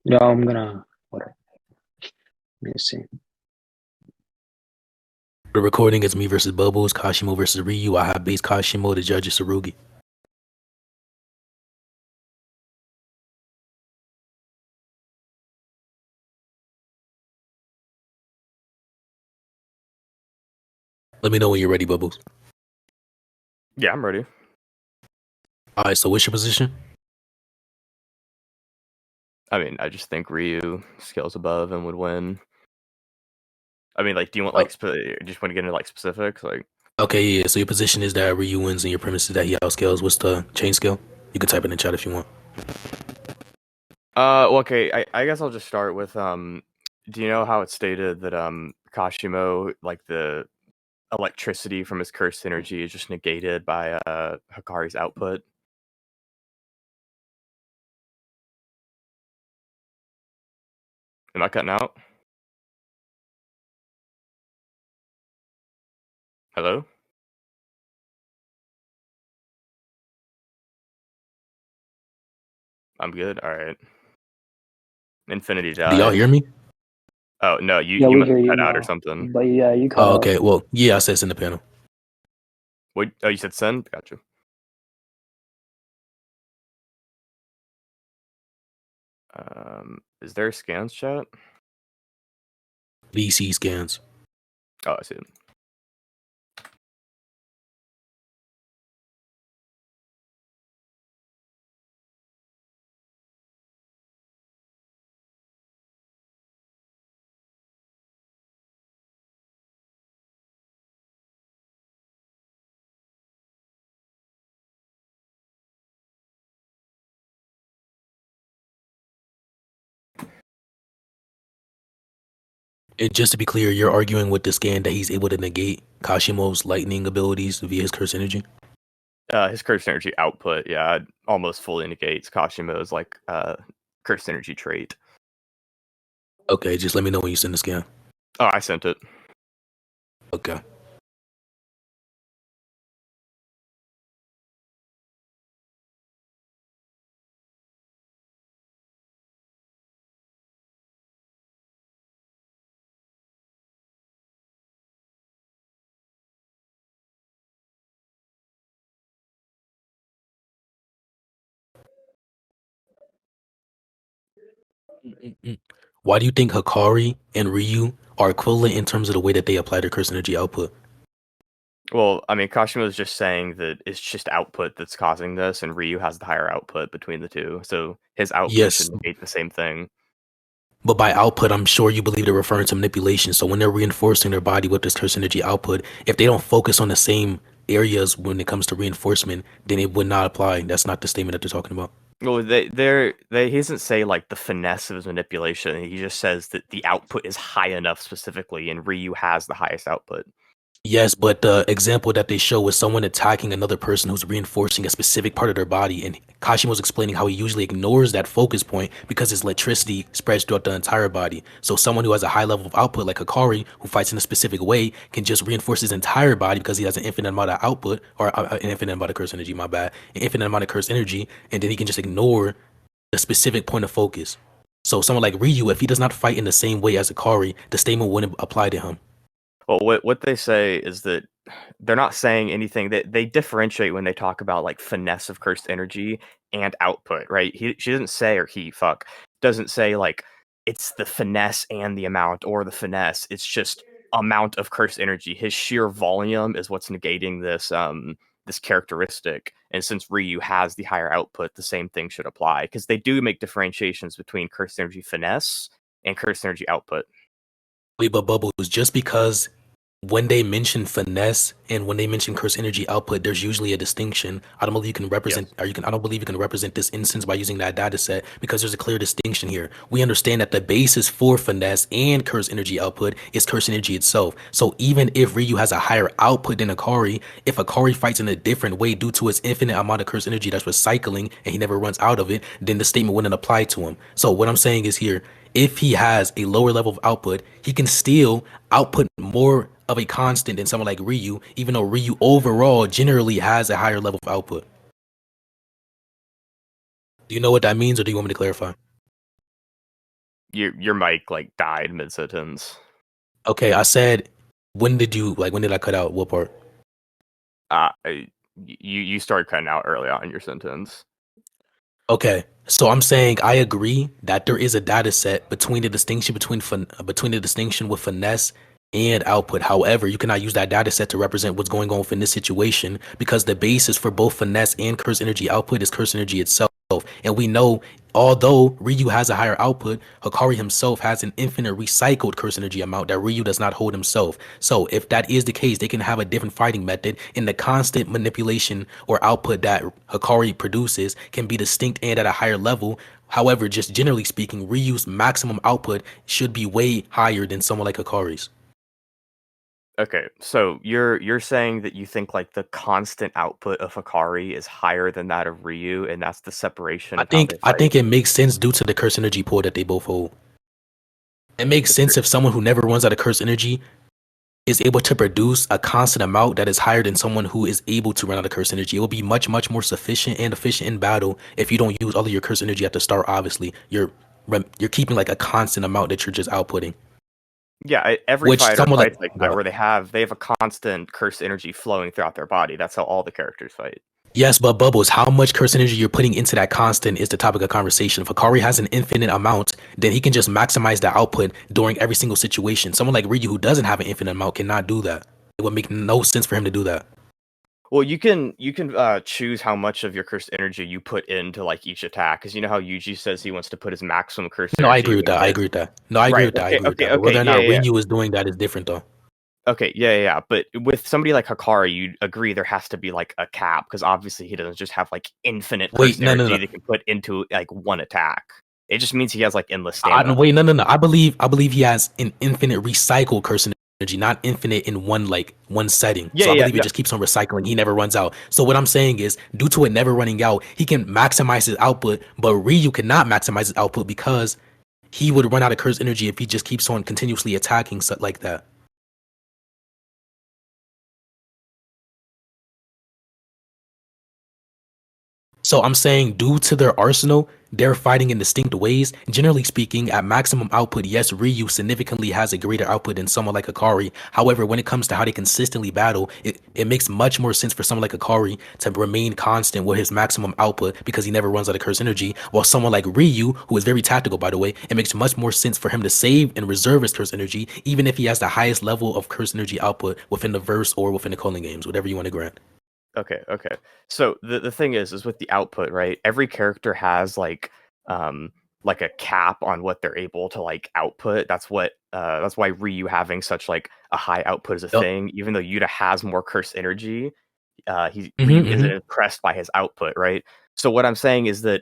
Yeah, I'm gonna. What? Let me see. The recording is me versus Bubblez, Kashimo versus Ryu. I have base Kashimo, the judge is Sarugi. Let me know when you're ready, Bubblez. Yeah, I'm ready. Alright, so what's your position? I mean, I just think Ryu scales above and would win. I mean, like, do you want like just want to get into like specifics? Like, Okay, yeah, so your position is that Ryu wins and your premise is that he outscales. What's the chain scale? You can type it in the chat if you want. well, okay, I guess I'll just start with do you know how it's stated that Kashimo, like the electricity from his cursed energy is just negated by Hikari's output? Am I cutting out? Hello? I'm good. All right. Infinity Do y'all died. hear me? Oh no, you Yeah, you we must hear have you cut out or now. something. But yeah, you cut Oh, out. okay, well, yeah, I said it's in the panel. What? Oh, you said send? Gotcha. Is there a scans chat? VC scans. Oh, I see it. And just to be clear, you're arguing with the scan that he's able to negate Kashimo's lightning abilities via his curse energy? His cursed energy output, yeah, almost fully negates Kashimo's like cursed energy trait. Okay, just let me know when you send the scan. Oh, I sent it. Okay. Why do you think Hikari and Ryu are equivalent in terms of the way that they apply their curse energy output? Well, I mean, Kashimo is just saying that it's just output that's causing this, and Ryu has the higher output between the two, so his output should Yes, negate the same thing. but by output, I'm sure you believe they're referring to manipulation. So when they're reinforcing their body with this curse energy output, if they don't focus on the same areas when it comes to reinforcement, then it would not apply. That's not the statement that they're talking about. Well, he doesn't say like the finesse of his manipulation. He just says that the output is high enough specifically, and Ryu has the highest output. Yes, but the example that they show is someone attacking another person who's reinforcing a specific part of their body. And Kashimo's explaining how he usually ignores that focus point because his electricity spreads throughout the entire body. So someone who has a high level of output, like Hikari, who fights in a specific way, can just reinforce his entire body because he has an infinite amount of output, or an infinite amount of curse energy, my bad, an infinite amount of curse energy, and then he can just ignore the specific point of focus. So someone like Ryu, if he does not fight in the same way as Hikari, the statement wouldn't apply to him. Well, what they say is that they're not saying anything that they differentiate when they talk about like finesse of cursed energy and output, right? She doesn't say, or he fuck doesn't say like it's the finesse and the amount or the finesse. It's just amount of cursed energy. His sheer volume is what's negating this characteristic. And since Ryu has the higher output, the same thing should apply because they do make differentiations between cursed energy finesse and cursed energy output. Wait, but Bubbles, just because when they mention finesse and when they mention curse energy output, there's usually a distinction. I don't believe you can represent, Yes. or you can. I don't believe you can represent this instance by using that data set because there's a clear distinction here. We understand that the basis for finesse and curse energy output is curse energy itself. So even if Ryu has a higher output than Akari, if Akari fights in a different way due to his infinite amount of curse energy that's recycling and he never runs out of it, then the statement wouldn't apply to him. So what I'm saying is here, if he has a lower level of output, he can still output more of a constant than someone like Ryu, even though Ryu overall generally has a higher level of output. Do you know what that means, or do you want me to clarify? Your mic like died mid sentence. Okay, I said, when did I cut out? What part? You started cutting out early on in your sentence. Okay, so I'm saying I agree that there is a data set between the distinction between the distinction with finesse and output. However, you cannot use that data set to represent what's going on within this situation because the basis for both finesse and curse energy output is curse energy itself. And we know, although Ryu has a higher output, Hikari himself has an infinite recycled curse energy amount that Ryu does not hold himself. So if that is the case, they can have a different fighting method, and the constant manipulation or output that Hikari produces can be distinct and at a higher level. However, just generally speaking, Ryu's maximum output should be way higher than someone like Hikari's. Okay, so you're saying that you think like the constant output of Hikari is higher than that of Ryu, and that's the separation I of how think they I fight. think it makes sense due to the curse energy pool that they both hold. It makes sense if someone who never runs out of curse energy is able to produce a constant amount that is higher than someone who is able to run out of curse energy. It will be much, much more sufficient and efficient in battle if you don't use all of your curse energy at the start. Obviously, you're keeping like a constant amount that you're just outputting. Yeah, every Which fighter someone fights like that, where they have a constant curse energy flowing throughout their body. That's how all the characters fight. yes, but Bubbles, how much curse energy you're putting into that constant is the topic of conversation. If Hikari has an infinite amount, then he can just maximize the output during every single situation. Someone like Ryu who doesn't have an infinite amount cannot do that. It would make no sense for him to do that. Well, you can choose how much of your cursed energy you put into like each attack, because you know how Yuji says he wants to put his maximum cursed No, I energy agree with when that. he I hits. agree with that. No, I agree Right. with that. I Okay. agree with Okay. that. But Okay. whether or Yeah. not Yeah. Ryu is doing that is different, though. Okay. Yeah. Yeah. But with somebody like Hikari, you'd agree there has to be like a cap, because obviously he doesn't just have like infinite Wait, cursed no, no, energy no. they can put into like one attack. It just means he has like endless stamina. Wait, no, no, no. I believe he has an infinite recycle curse energy, not infinite in one setting. Yeah. So I Yeah. believe it No. just keeps on recycling. He never runs out. So what I'm saying is, due to it never running out, he can maximize his output, but Ryu cannot maximize his output because he would run out of curse energy if he just keeps on continuously attacking stuff like that. So I'm saying, due to their arsenal, they're fighting in distinct ways. Generally speaking, at maximum output, yes, Ryu significantly has a greater output than someone like Hikari. However, when it comes to how they consistently battle, it makes much more sense for someone like Hikari to remain constant with his maximum output because he never runs out of curse energy. While someone like Ryu, who is very tactical, by the way, it makes much more sense for him to save and reserve his curse energy, even if he has the highest level of curse energy output within the verse or within the calling games, whatever you want to grant. Okay, okay. So the thing is with the output, right? Every character has like a cap on what they're able to like output. That's why Ryu having such like a high output is a Yep. thing, even though Yuta has more cursed energy. Ryu Mm-hmm, isn't mm-hmm. impressed by his output, right? So what I'm saying is that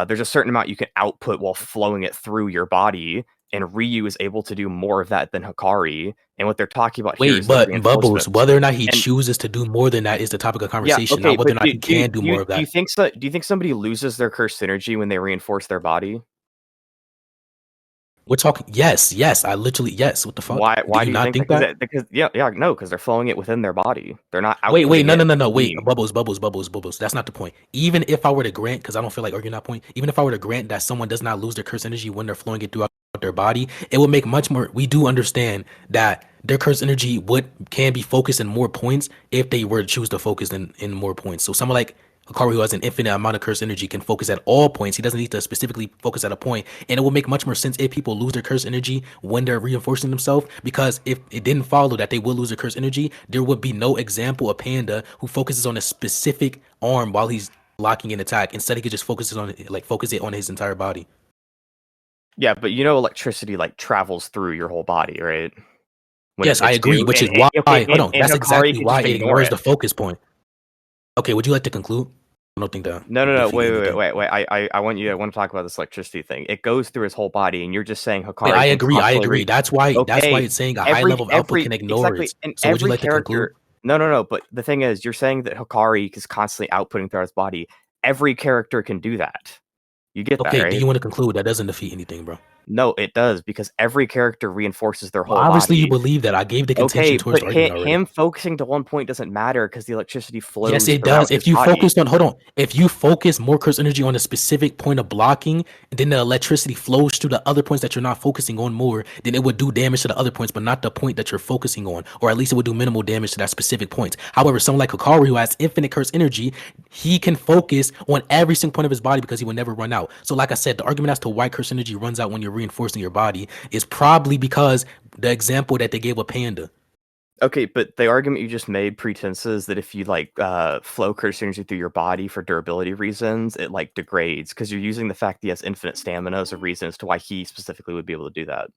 there's a certain amount you can output while flowing it through your body, and Ryu is able to do more of that than Hikari. And what they're talking about here Wait, is the but Bubbles, reinforcements. whether or not he And chooses to do more than that is the topic of yeah, conversation, okay, not whether but or not he can do more of do you that. think so? Do you think somebody loses their cursed energy when they reinforce their body? We're talking, yes, I literally, yes. What the fuck? Why? Do Why you do you not think that? think that? Because yeah, no, because they're flowing it within their body. They're not Wait, outputting no, no, it no, to no, wait, be. Bubbles. That's not the point. Even if I were to grant, because I don't feel like arguing that point, even if I were to grant that someone does not lose their curse energy when they're flowing it throughout their body, it would make much more. We do understand that their curse energy can be focused in more points if they were to choose to focus in more points. So someone like Hikari, who has an infinite amount of curse energy, can focus at all points. He doesn't need to specifically focus at a point, and it will make much more sense if people lose their curse energy when they're reinforcing themselves. Because if it didn't follow that they will lose their curse energy, there would be no example of Panda who focuses on a specific arm while he's locking an attack. Instead, he could just focus it on his entire body. Yeah, but you know, electricity like travels through your whole body, right? When it Yes, I hits agree, you, which and, is why. okay, Hold on, and that's Hikari exactly can why just it ignore ignores it. the focus point. Okay, would you like to conclude? I don't think that No, would no, no. defeat Wait, wait, anything. wait, wait. I want you. I want to talk about this electricity thing. It goes through his whole body, and you're just saying Wait, Hikari can I constantly agree. That's why Okay, it's saying a high level of output can ignore exactly, it. and So would you every like to conclude? character. No, no, no. But the thing is, you're saying that Hikari is constantly outputting throughout his body. Every character can do that. You get that, Okay, do right? you want to conclude? That doesn't defeat anything, bro. No, it does, because every character reinforces their whole Obviously, you body. believe that. I gave the Okay, contention towards but the argument already. him focusing to one point doesn't matter because the electricity Yes, flows it throughout does. his If you body. focus on, hold on, if you focus more curse energy on a specific point of blocking, then the electricity flows through the other points that you're not focusing on more, then it would do damage to the other points, but not the point that you're focusing on, or at least it would do minimal damage to that specific point. However, someone like Hikaru who has infinite curse energy, he can focus on every single point of his body because he will never run out. So, like I said, the argument as to why curse energy runs out when you're reinforcing your body is probably because the example that they gave with Panda. Okay, but the argument you just made pretenses that if you flow curse energy through your body for durability reasons, it like degrades because you're using the fact that he has infinite stamina as a reason as to why he specifically would be able to do that.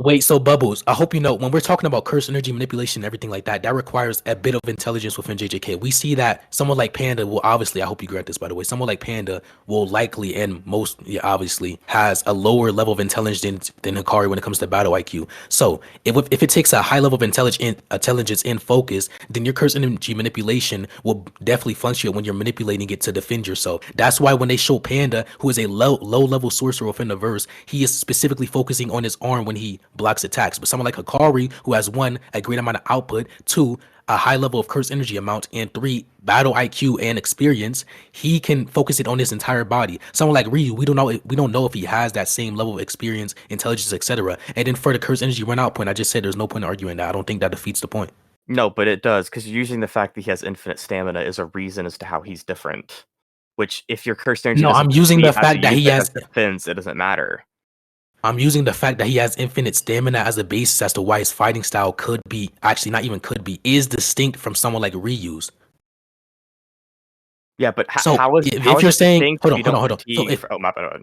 Wait, so Bubbles, I hope you know when we're talking about curse energy manipulation and everything like that, that requires a bit of intelligence within JJK. We see that someone like Panda will obviously, I hope you grant this by the way, someone like Panda will likely and most obviously has a lower level of intelligence than Hikari when it comes to battle IQ. So if it takes a high level of intelligence and focus, then your curse energy manipulation will definitely fluctuate when you're manipulating it to defend yourself. That's why when they show Panda, who is a low level sorcerer within the verse, he is specifically focusing on his arm when he blocks attacks. But someone like Hikari, who has one, a great amount of output, two, a high level of curse energy amount, and three, battle IQ and experience, he can focus it on his entire body. Someone like Ryu, we don't know if he has that same level of experience, intelligence, etc. And then for the curse energy run out point, I just said there's no point in arguing that. I don't think that defeats the point. No, but it does, because you're using the fact that he has infinite stamina as a reason as to how he's different. Which, if your curse energy No, doesn't I'm using the deplete as fact you that use he it has as defense, it doesn't matter. I'm using the fact that he has infinite stamina as a basis as to why his fighting style could be, actually not even could be, is distinct from someone like Ryu's. Yeah, but So how is if you're it saying, distinct hold if on, you hold on, don't hold on. So fatigue? Oh, my bad.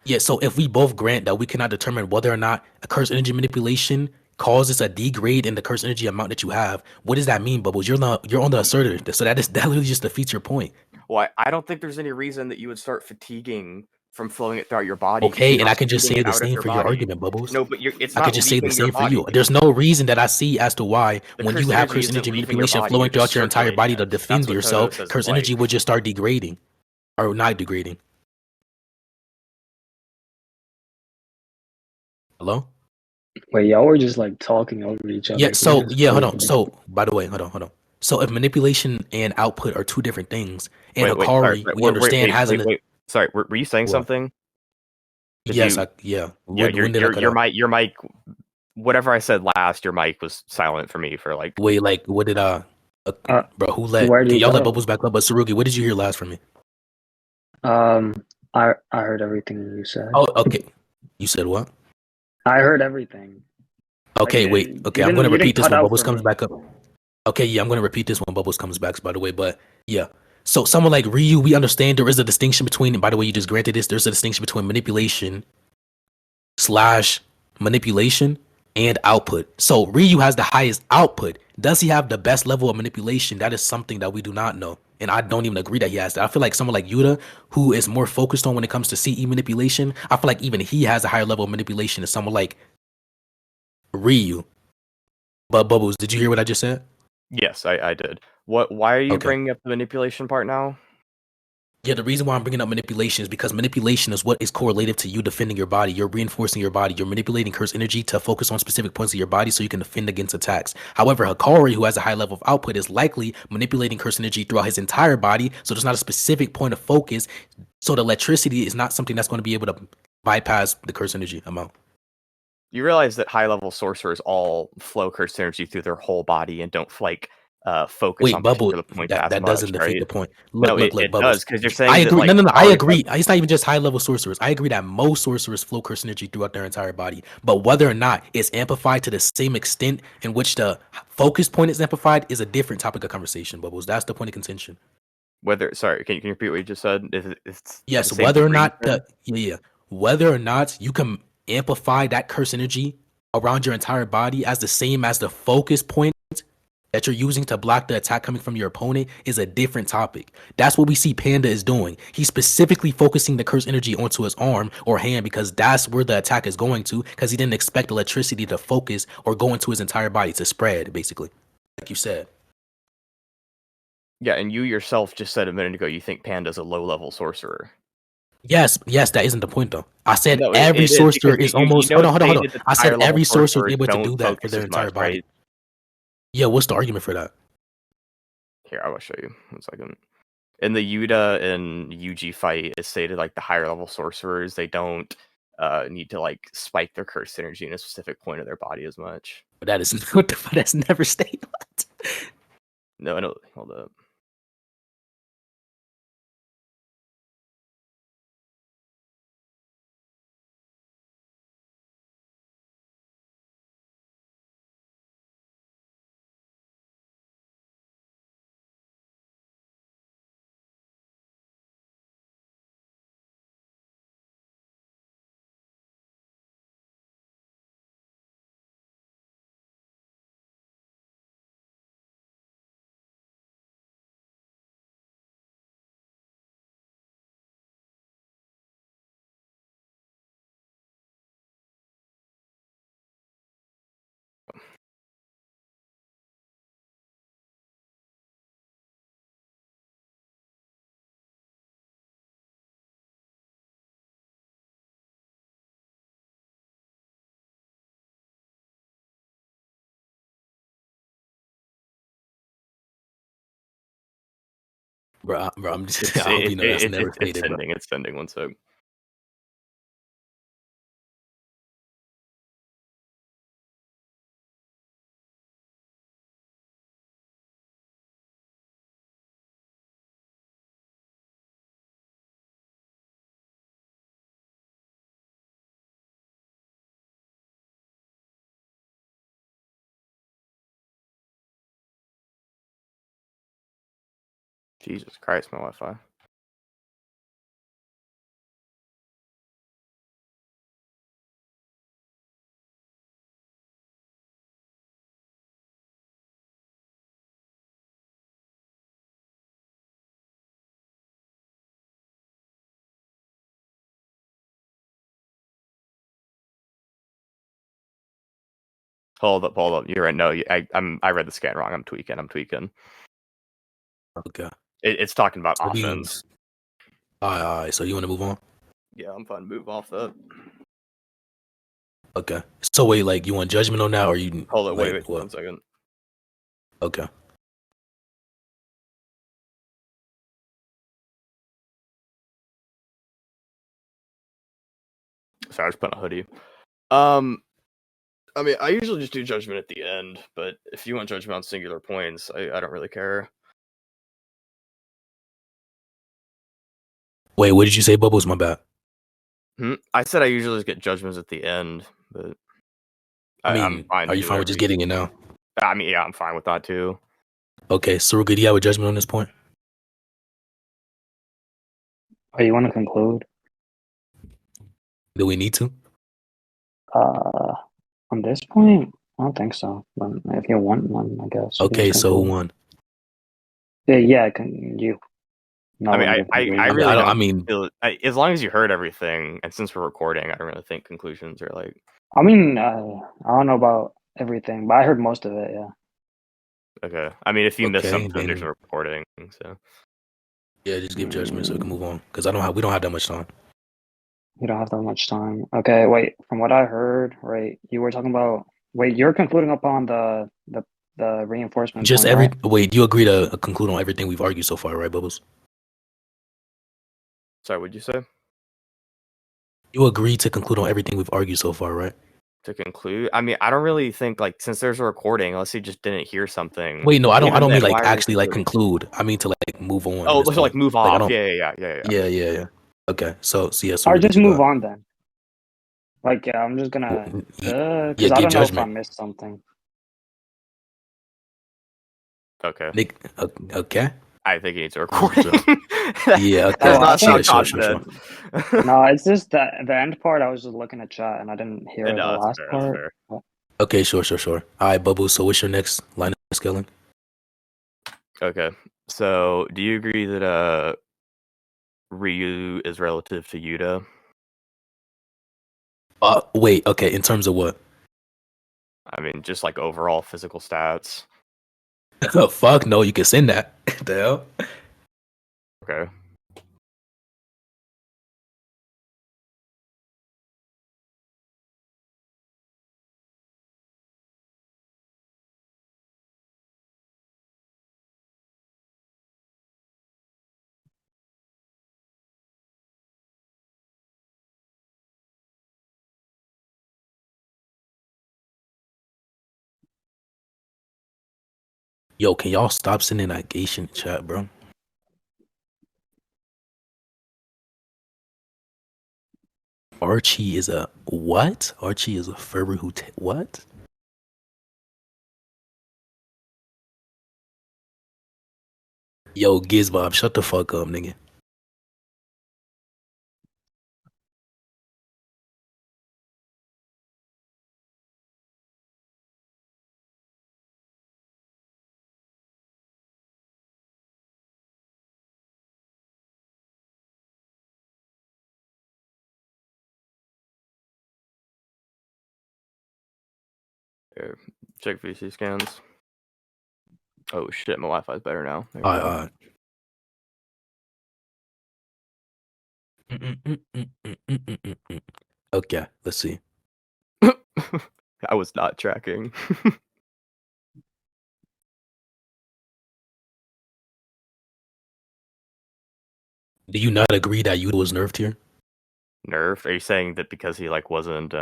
yeah, so if we both grant that we cannot determine whether or not a curse energy manipulation causes a degrade in the curse energy amount that you have, what does that mean, Bubbles? You're on the assertive, so that literally just defeats your point. Well, I don't think there's any reason that you would start fatiguing from flowing it throughout your body because Okay, you're and I not can just speeding say it the out of same your for your body. argument, Bubbles. No, but it's I could not just say the leaving your same for you. body. There's no reason that I see as to why The when curse you have energy curse isn't energy leaving your manipulation body, flowing you're just throughout your entire body circulating to it. That's defend what Todo yourself, says curse is like. energy would just start degrading or not degrading. Hello? Wait, y'all were just like talking over each other. Yeah, Can you so just yeah, hold please on. continue? So by the way, hold on. So if manipulation and output are two different things, and Wait, sorry. Hikari, we understand has an Wait. Sorry, were you saying what? something? Did Yes, you? yeah. Yeah, When did I cut out? your mic, whatever I said last, your mic was silent for me for like. Wait, like what did uh Uh, bro, who where let did can he y'all let go? Bubbles back up? But Sarugi, what did you hear last from me? I heard everything you said. Oh, okay. You said what? I heard everything. Like Okay, wait. Okay, I'm gonna you repeat didn't this cut when out Bubbles for comes me. back up. Okay, yeah, I'm gonna repeat this when Bubbles comes back, by the way. But yeah. So someone like Ryu, we understand there is a distinction between, and by the way, you just granted this, there's a distinction between manipulation slash manipulation and output. So Ryu has the highest output. Does he have the best level of manipulation? That is something that we do not know. And I don't even agree that he has that. I feel like someone like Yuta, who is more focused on when it comes to CE manipulation, I feel like even he has a higher level of manipulation than someone like Ryu. But Bubbles, did you hear what I just said? Yes, I did. Why are you Okay. bringing up the manipulation part now? Yeah, the reason why I'm bringing up manipulation is because manipulation is what is correlative to you defending your body. You're reinforcing your body. You're manipulating curse energy to focus on specific points of your body so you can defend against attacks. However, Hikari, who has a high level of output, is likely manipulating curse energy throughout his entire body. So there's not a specific point of focus. So the electricity is not something that's going to be able to bypass the curse energy amount. You realize that high level sorcerers all flow curse energy through their whole body and don't focus Wait, on Bubble, particular points as that much, doesn't defeat right? the point. No, Look, it Bubbles. does, because you're I saying that agree. like No, I power agree. It's not even just high level sorcerers. I agree that most sorcerers flow curse energy throughout their entire body. But whether or not it's amplified to the same extent in which the focus point is amplified is a different topic of conversation, Bubbles. That's the point of contention. sorry, can you repeat what you just said? It's at the Yes, same whether or degree, you not said? whether or not you can amplify that curse energy around your entire body as the same as the focus point that you're using to block the attack coming from your opponent is a different topic. That's what we see Panda is doing. He's specifically focusing the curse energy onto his arm or hand because that's where the attack is going to, because he didn't expect electricity to focus or go into his entire body to spread, basically. Like you said. Yeah, and you yourself just said a minute ago you think Panda's a low level sorcerer. Yes, that isn't the point though. I said No, every it is sorcerer because is you almost. know Hold it on, hold on, hold on. stated that I the said higher level every sorcerer is sorcerers able to don't do that for focus their as entire much, body. right? Yeah, what's the argument for that? Here, I will show you. 1 second. In the Yuta and Yuji fight, it's stated like the higher level sorcerers, they don't need to like spike their cursed energy in a specific point of their body as much. But that is what the fuck. That's never stated. What? No, I don't. Hold up. Bro, I'm just. I hope you know that's never It's stated, bro. sending. It's sending. 1 sec. Jesus Christ, my Wi-Fi. Hold up. You're right. No, I read the scan wrong. I'm tweaking. Okay. It's talking about So offense. all right. So you want to move on? Yeah, I'm fine. Move off that. Okay. So wait, like you want judgment on that, or you Hold up. like Wait. what? 1 second. Okay. Sorry, I just put on a hoodie. I mean, I usually just do judgment at the end, but if you want judgment on singular points, I don't really care. Wait, what did you say, Bubbles? My bad. I said I usually just get judgments at the end, but I I'm mean, fine are to you do fine with whatever just you. getting it now? I mean, yeah, I'm fine with that too. Okay, Saruga, do you have a judgment on this point? Oh, you want to conclude? Do we need to? On this point, I don't think so. But if you want one, I guess you can Okay, just so who conclude. won? Yeah, can you? No I mean, one gave I conclusion. really I don't mean, feel as long as you heard everything, and since we're recording, I don't really think conclusions are like. I mean, I don't know about everything, but I heard most of it. Yeah. Okay. I mean, if you miss okay, something, there's a then recording. So yeah, just give judgment so we can move on. Because we don't have that much time. You don't have that much time. Okay, wait. From what I heard, right, you were talking about. Wait, you're concluding upon the reinforcement Just point, right? wait, you agree to conclude on everything we've argued so far, right, Bubbles? sorry, what'd you say? You agree to conclude on everything we've argued so far, right? To conclude, I mean, I don't really think like since there's a recording, unless you just didn't hear something. Wait, no, I Even don't mean then, like why are we actually like concluding? conclude. I mean to like move on at Oh, this so like point. move Like I off. don't. Yeah. Yeah. Okay, so yeah, Or Saruga, just you move got. on then. Like, yeah, I'm just Well, gonna, yeah, because I give don't know if I judgment. missed something. Okay. Nick, okay. I think he needs a recording. Yeah, That okay. does Oh, I not think. sound Sure. confident. No, it's just the end part. I was just looking at chat and I didn't hear the No, that's last fair. That's part. fair. Okay, sure. All right, Bubbles. So what's your next line of scaling? Okay. So, do you agree that Ryu is relative to Yuta? Wait. Okay, in terms of what? I mean, just like overall physical stats. Oh, fuck no, you can send that. The hell? Okay. Yo, can y'all stop sending that gay shit in the chat, bro? Archie is a what? Archie is a furry who what? Yo, Gizbob, shut the fuck up, nigga. Here, check VC scans. Oh shit, my Wi-Fi's better now. There we Alright, go. alright. Okay, let's see. I was not tracking. Do you not agree that Yuta was nerfed here? Nerf? Are you saying that because he like wasn't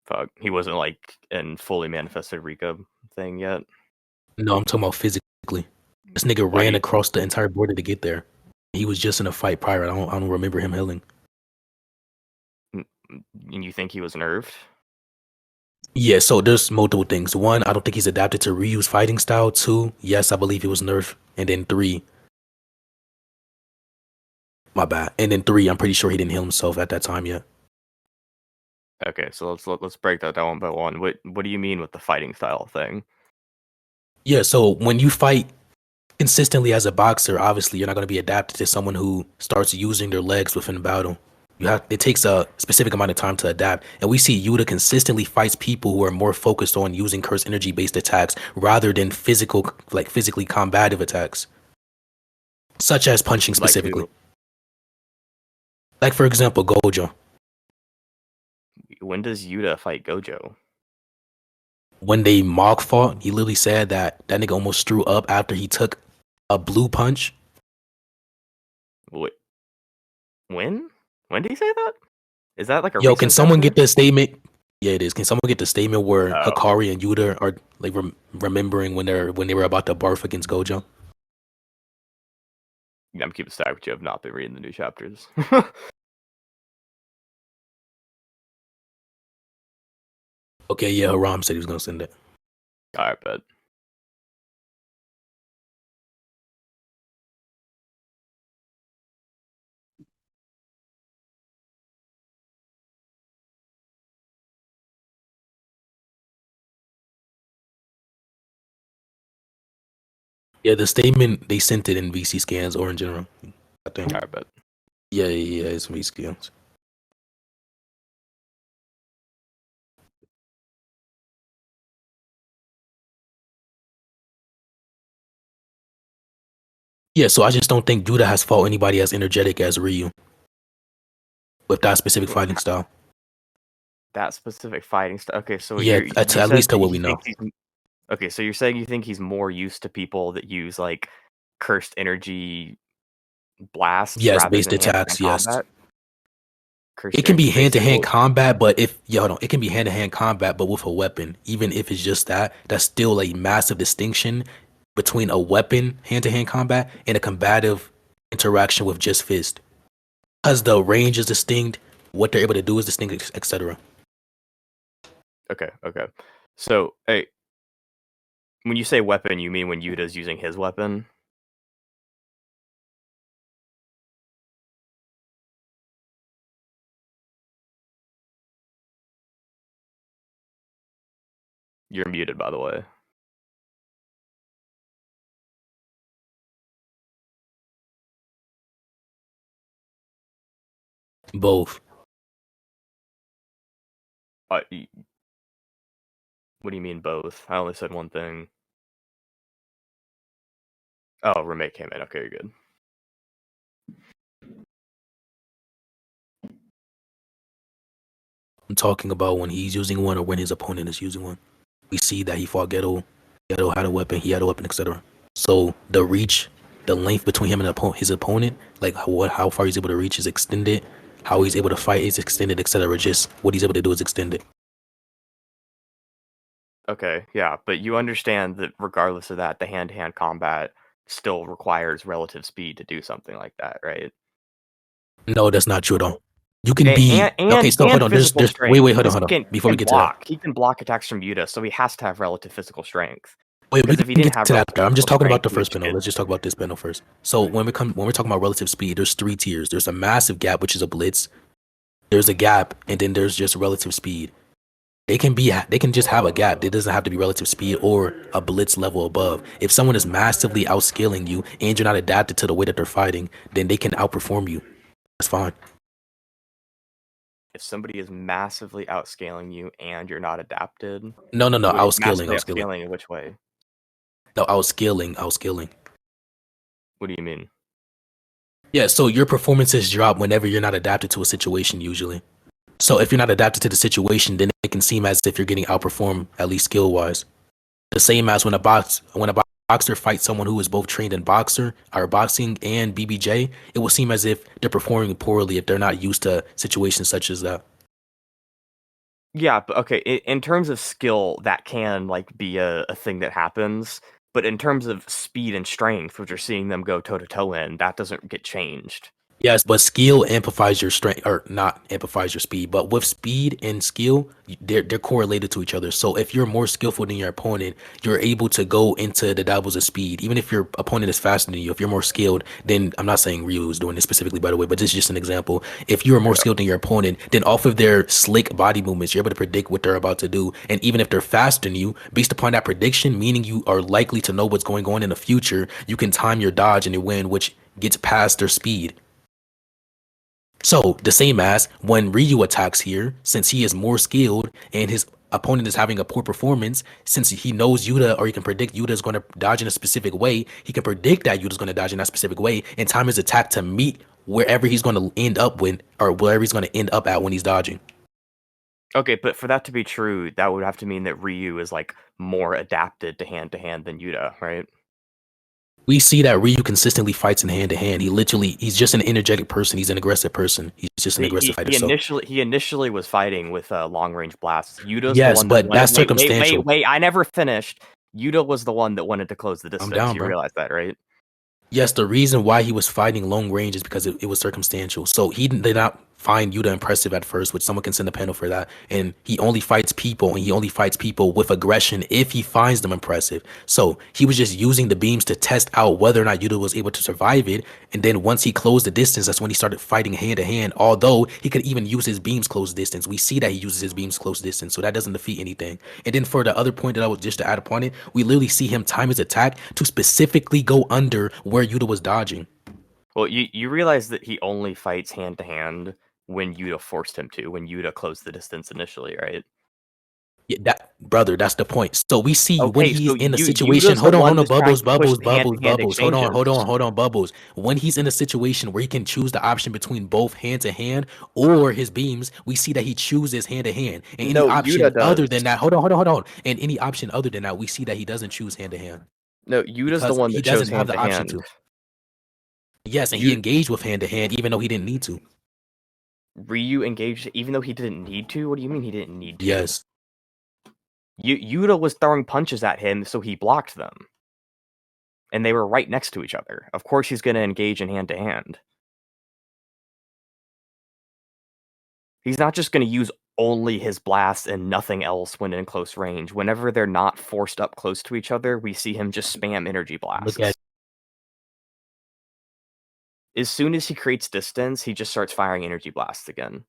fuck, he wasn't like in fully manifested Rika thing yet? No, I'm talking about physically. This nigga Why do ran you, across the entire border to get there. He was just in a fight prior. I don't remember him healing. and you think he was nerfed? Yeah, so there's multiple things. One, I don't think he's adapted to Ryu's fighting style. Two, yes, I believe he was nerfed. And then three, my bad. And then three, I'm pretty sure he didn't heal himself at that time yet. Okay, so let's break that down one by one. What do you mean with the fighting style thing? Yeah, so when you fight consistently as a boxer, obviously you're not going to be adapted to someone who starts using their legs within battle. It takes a specific amount of time to adapt, and we see Yuta consistently fights people who are more focused on using curse energy based attacks rather than physically combative attacks, such as punching Like specifically. who? Like for example, Gojo. When does Yuta fight Gojo? When they mock fought, he literally said that nigga almost threw up after he took a blue punch. Wait, when? When did he say that? Is that like a Yo, can recent someone chapter? get the statement? Yeah, it is. Can someone get the statement where Oh, Hikari and Yuta are like remembering when they were about to barf against Gojo? I'm keeping stack with you. I've not been reading the new chapters. Okay, yeah, Haram said he was gonna send it. Alright, bet. Yeah, the statement they sent it in VC scans or in general. I think. Alright, bet. Yeah, it's VC scans. Yeah, so I just don't think Yuta has fought anybody as energetic as Ryu with that specific fighting style. That specific fighting style. Okay, so Yeah, you at said least to that what you we know. think he's okay. So you're saying you think he's more used to people that use like cursed energy blasts Yes, rather based than hand-to-hand attacks. Yes, combat. Cursed it can be energy hand based. to hand combat, but if hold on, it can be hand to hand combat, but with a weapon. Even if it's just that, that's still a massive distinction between a weapon hand to hand combat and a combative interaction with just fist. Because the range is distinct, what they're able to do is distinct, etc. Okay. So, hey, when you say weapon, you mean when Yuta's using his weapon? You're muted, by the way. Both. Uh, what do you mean both? I only said one thing. Oh, remake came in. Okay, you're good. I'm talking about when he's using one or when his opponent is using one. We see that he fought Ghetto. Ghetto had a weapon, he had a weapon, etc. So the reach, the length between him and his opponent, like how far he's able to reach is extended. How he's able to fight is extended, etc. Just what he's able to do is extended. Okay, yeah, but you understand that regardless of that, the hand-to-hand combat still requires relative speed to do something like that, right? No, that's not true at all. You can A- be And okay. and So hold and on. physical There's wait, strength hold on, because hold on. he Before we can get to that, block. He can block attacks from Yuta, so he has to have relative physical strength. wait, we Because if he can didn't get have to that relative after. I'm just physical talking about strength, the he would first just panel. get Let's just talk about this panel first. So when we're talking about relative speed, there's three tiers. There's a massive gap, which is a blitz. There's a gap, and then there's just relative speed. They can just have a gap. It doesn't have to be relative speed or a blitz level above. If someone is massively outscaling you and you're not adapted to the way that they're fighting, then they can outperform you. That's fine. if somebody is massively outscaling you and you're not adapted. No, no, no. Wait, Outscaling, massively outscaling. outscaling in which way? No, outscaling. What do you mean? Yeah, so your performances drop whenever you're not adapted to a situation usually. So if you're not adapted to the situation, then it can seem as if you're getting outperformed, at least skill wise. The same as when a boxer fights someone who is both trained in boxing and BBJ, it will seem as if they're performing poorly if they're not used to situations such as that. Yeah, but okay, in terms of skill, that can like be a thing that happens. But in terms of speed and strength, which are seeing them go toe to toe in, that doesn't get changed. Yes, but skill amplifies your strength, or not amplifies your speed. But with speed and skill, they're correlated to each other. So if you're more skillful than your opponent, you're able to go into the doubles of speed. Even if your opponent is faster than you, if you're more skilled, then I'm not saying Ryu is doing this specifically, by the way, but this is just an example. If you're more Yeah. skilled than your opponent, then off of their slick body movements, you're able to predict what they're about to do. And even if they're faster than you, based upon that prediction, meaning you are likely to know what's going on in the future, you can time your dodge and your win, which gets past their speed. So the same as when Ryu attacks here, since he is more skilled and his opponent is having a poor performance, since he knows Yuta or he can predict Yuta is going to dodge in a specific way, he can predict that Yuta is going to dodge in that specific way and time his attack to meet wherever he's going to end up when or wherever he's going to end up at when he's dodging. Okay, but for that to be true, that would have to mean that Ryu is like more adapted to hand than Yuta, right? We see that Ryu consistently fights in hand to hand. He's just an energetic person. He's an aggressive person. He's just an He, aggressive he, fighter. he So initially he initially was fighting with long range blasts. Yuta's the yes, one that but wanted. that's Wait! circumstantial. I never finished. Yuta was the one that wanted to close the I'm distance. down, You bro. realize that, right? Yes, the reason why he was fighting long range is because it was circumstantial. So he did not find Yuta impressive at first, which someone can send a panel for that. And he only fights people, and he only fights people with aggression if he finds them impressive. So he was just using the beams to test out whether or not Yuta was able to survive it. And then once he closed the distance, that's when he started fighting hand to hand. Although he could even use his beams close distance. We see that he uses his beams close distance, so that doesn't defeat anything. And then for the other point that I was just to add upon it, we literally see him time his attack to specifically go under where Yuta was dodging. Well, you realize that he only fights hand to hand when Yuta forced him to. When Yuta closed the distance initially, right? Yeah, that brother, that's the point. So we see when Okay, he's so in a situation. Yuta's the Hold one on, that's trying bubbles, to push bubbles, the hand bubbles, to hand bubbles. exchanges. Hold on, bubbles. When he's in a situation where he can choose the option between both hand to hand or his beams, we see that he chooses hand to hand. And any No, option Yuta other does. than that, hold on. And any option other than that, we see that he doesn't choose hand to hand No, Yuta's the because one he that chose doesn't have hand the to option hand. to. Yes, and he You engaged with hand to hand even though he didn't need to. Ryu engaged even though he didn't need to. What do you mean he didn't need to? Yes. Yuta was throwing punches at him, so he blocked them, and they were right next to each other. Of course, he's going to engage in hand to hand. He's not just going to use only his blasts and nothing else when in close range. Whenever they're not forced up close to each other, we see him just spam energy Look at blasts. As soon as he creates distance, he just starts firing energy blasts again.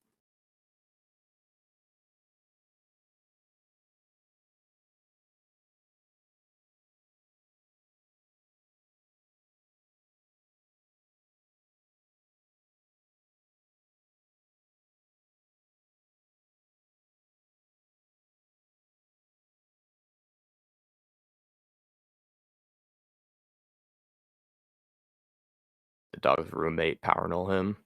The dog's roommate power null him.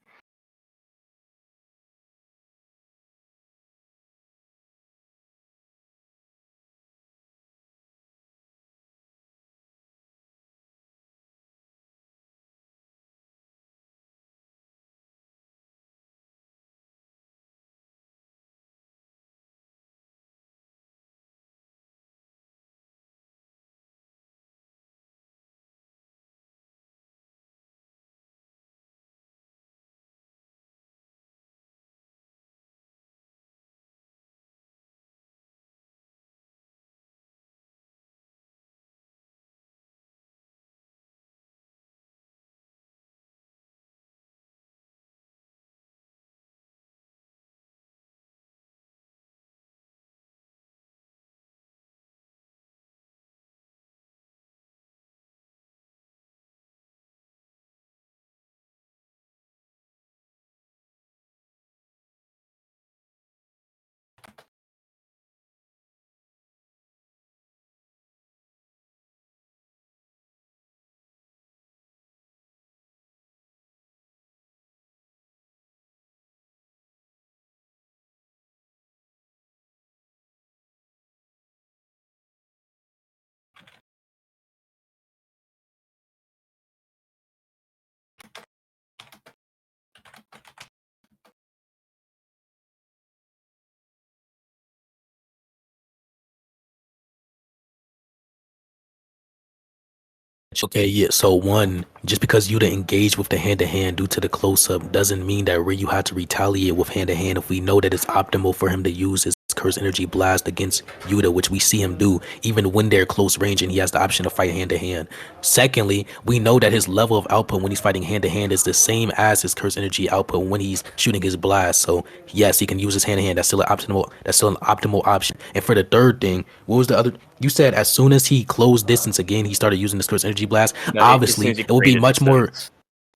Okay, yeah. So one, just because you didn't engage with the hand to hand due to the close up doesn't mean that Ryu had to retaliate with hand to hand if we know that it's optimal for him to use his curse energy blast against Yuta, which we see him do even when they're close range and he has the option to fight hand to hand. Secondly, we know that his level of output when he's fighting hand to hand is the same as his curse energy output when he's shooting his blast. So yes, he can use his hand to hand. That's still an optimal. That's still an optimal option. And for the third thing, what was the other? You said as soon as he closed distance again, he started using the Scourge Energy Blast. No, as soon Obviously, as he it would be created much more. distance.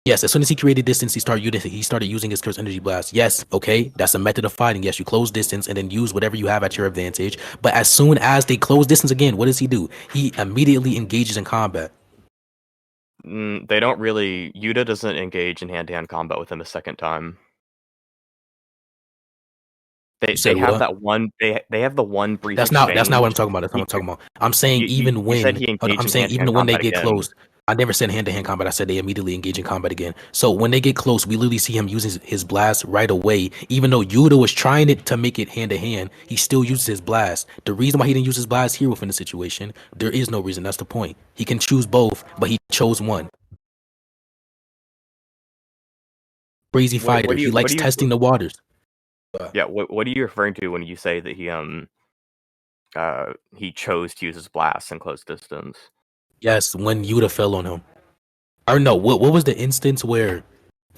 Yes, as soon as he created distance, he started using his Curse Energy Blast. Yes, okay, that's a method of fighting. Yes, you close distance and then use whatever you have at your advantage. But as soon as they close distance again, what does he do? He immediately engages in combat. They don't really. Yuta doesn't engage in hand-to-hand combat with him a second time. You They said have what? that one. They have the one brief That's not what I'm exchange. talking about. That's not what I'm You talking about. I'm saying even you said when he hold on, engaged I'm in saying hand-to-hand even when they combat get again. close. I never said hand to hand combat. I said they immediately engage in combat again. So when they get close, we literally see him using his blast right away. Even though Yuta was trying to make it hand to hand, he still uses his blast. The reason why he didn't use his blast here within the situation, there is no reason. That's the point. He can choose both, but he chose one. Crazy fighter. He What likes do you? testing the waters. Yeah. What are you referring to when you say that he chose to use his blast in close distance? Yes, when Yuta fell on him. Or no, what was the instance where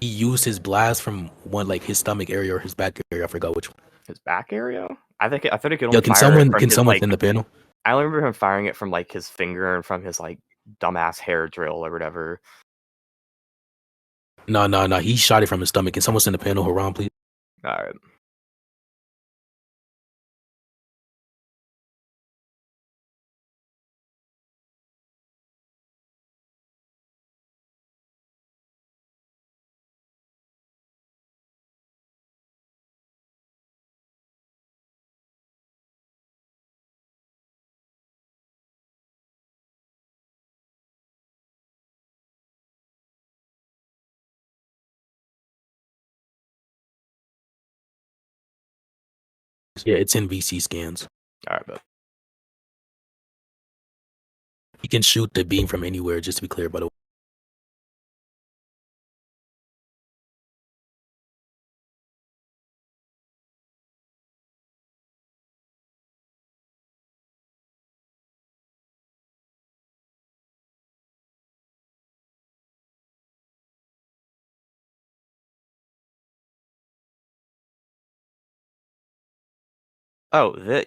he used his blast from one like his stomach area or his back area? I forgot which one. His back area? I thought he could Yo, only can fire it someone from can his someone like. send the panel? I only remember him firing it from like his finger and from his like dumbass hair drill or whatever. No. He shot it from his stomach. Can someone send the panel around, please? All right. Yeah, it's in VC scans. All right, but He can shoot the beam from anywhere. Just to be clear, by the way.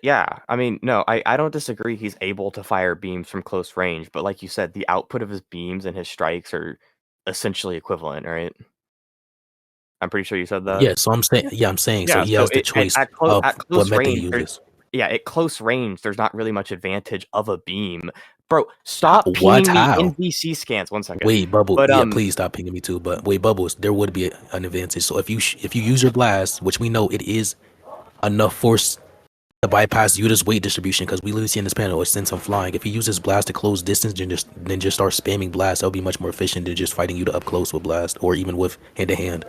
yeah. I mean, no, I don't disagree. He's able to fire beams from close range, but like you said, the output of his beams and his strikes are essentially equivalent, right? I'm pretty sure you said that. Yeah, so I'm saying. Yeah, I'm saying. So Yeah. he So has the choice of at what close method he range, uses. at close range, there's not really much advantage of a beam. Bro, stop What? pinging me in How? VC scans. 1 second. Wait, Bubble. But Yeah, please stop pinging me too. But wait, Bubbles. There would be an advantage. So if you use your blast, which we know it is enough force to bypass Yuta's weight distribution, because we literally see in this panel it sends him flying. If he uses blast to close distance and just start spamming blast, that'll be much more efficient than just fighting Yuta up close with blast or even with hand to hand.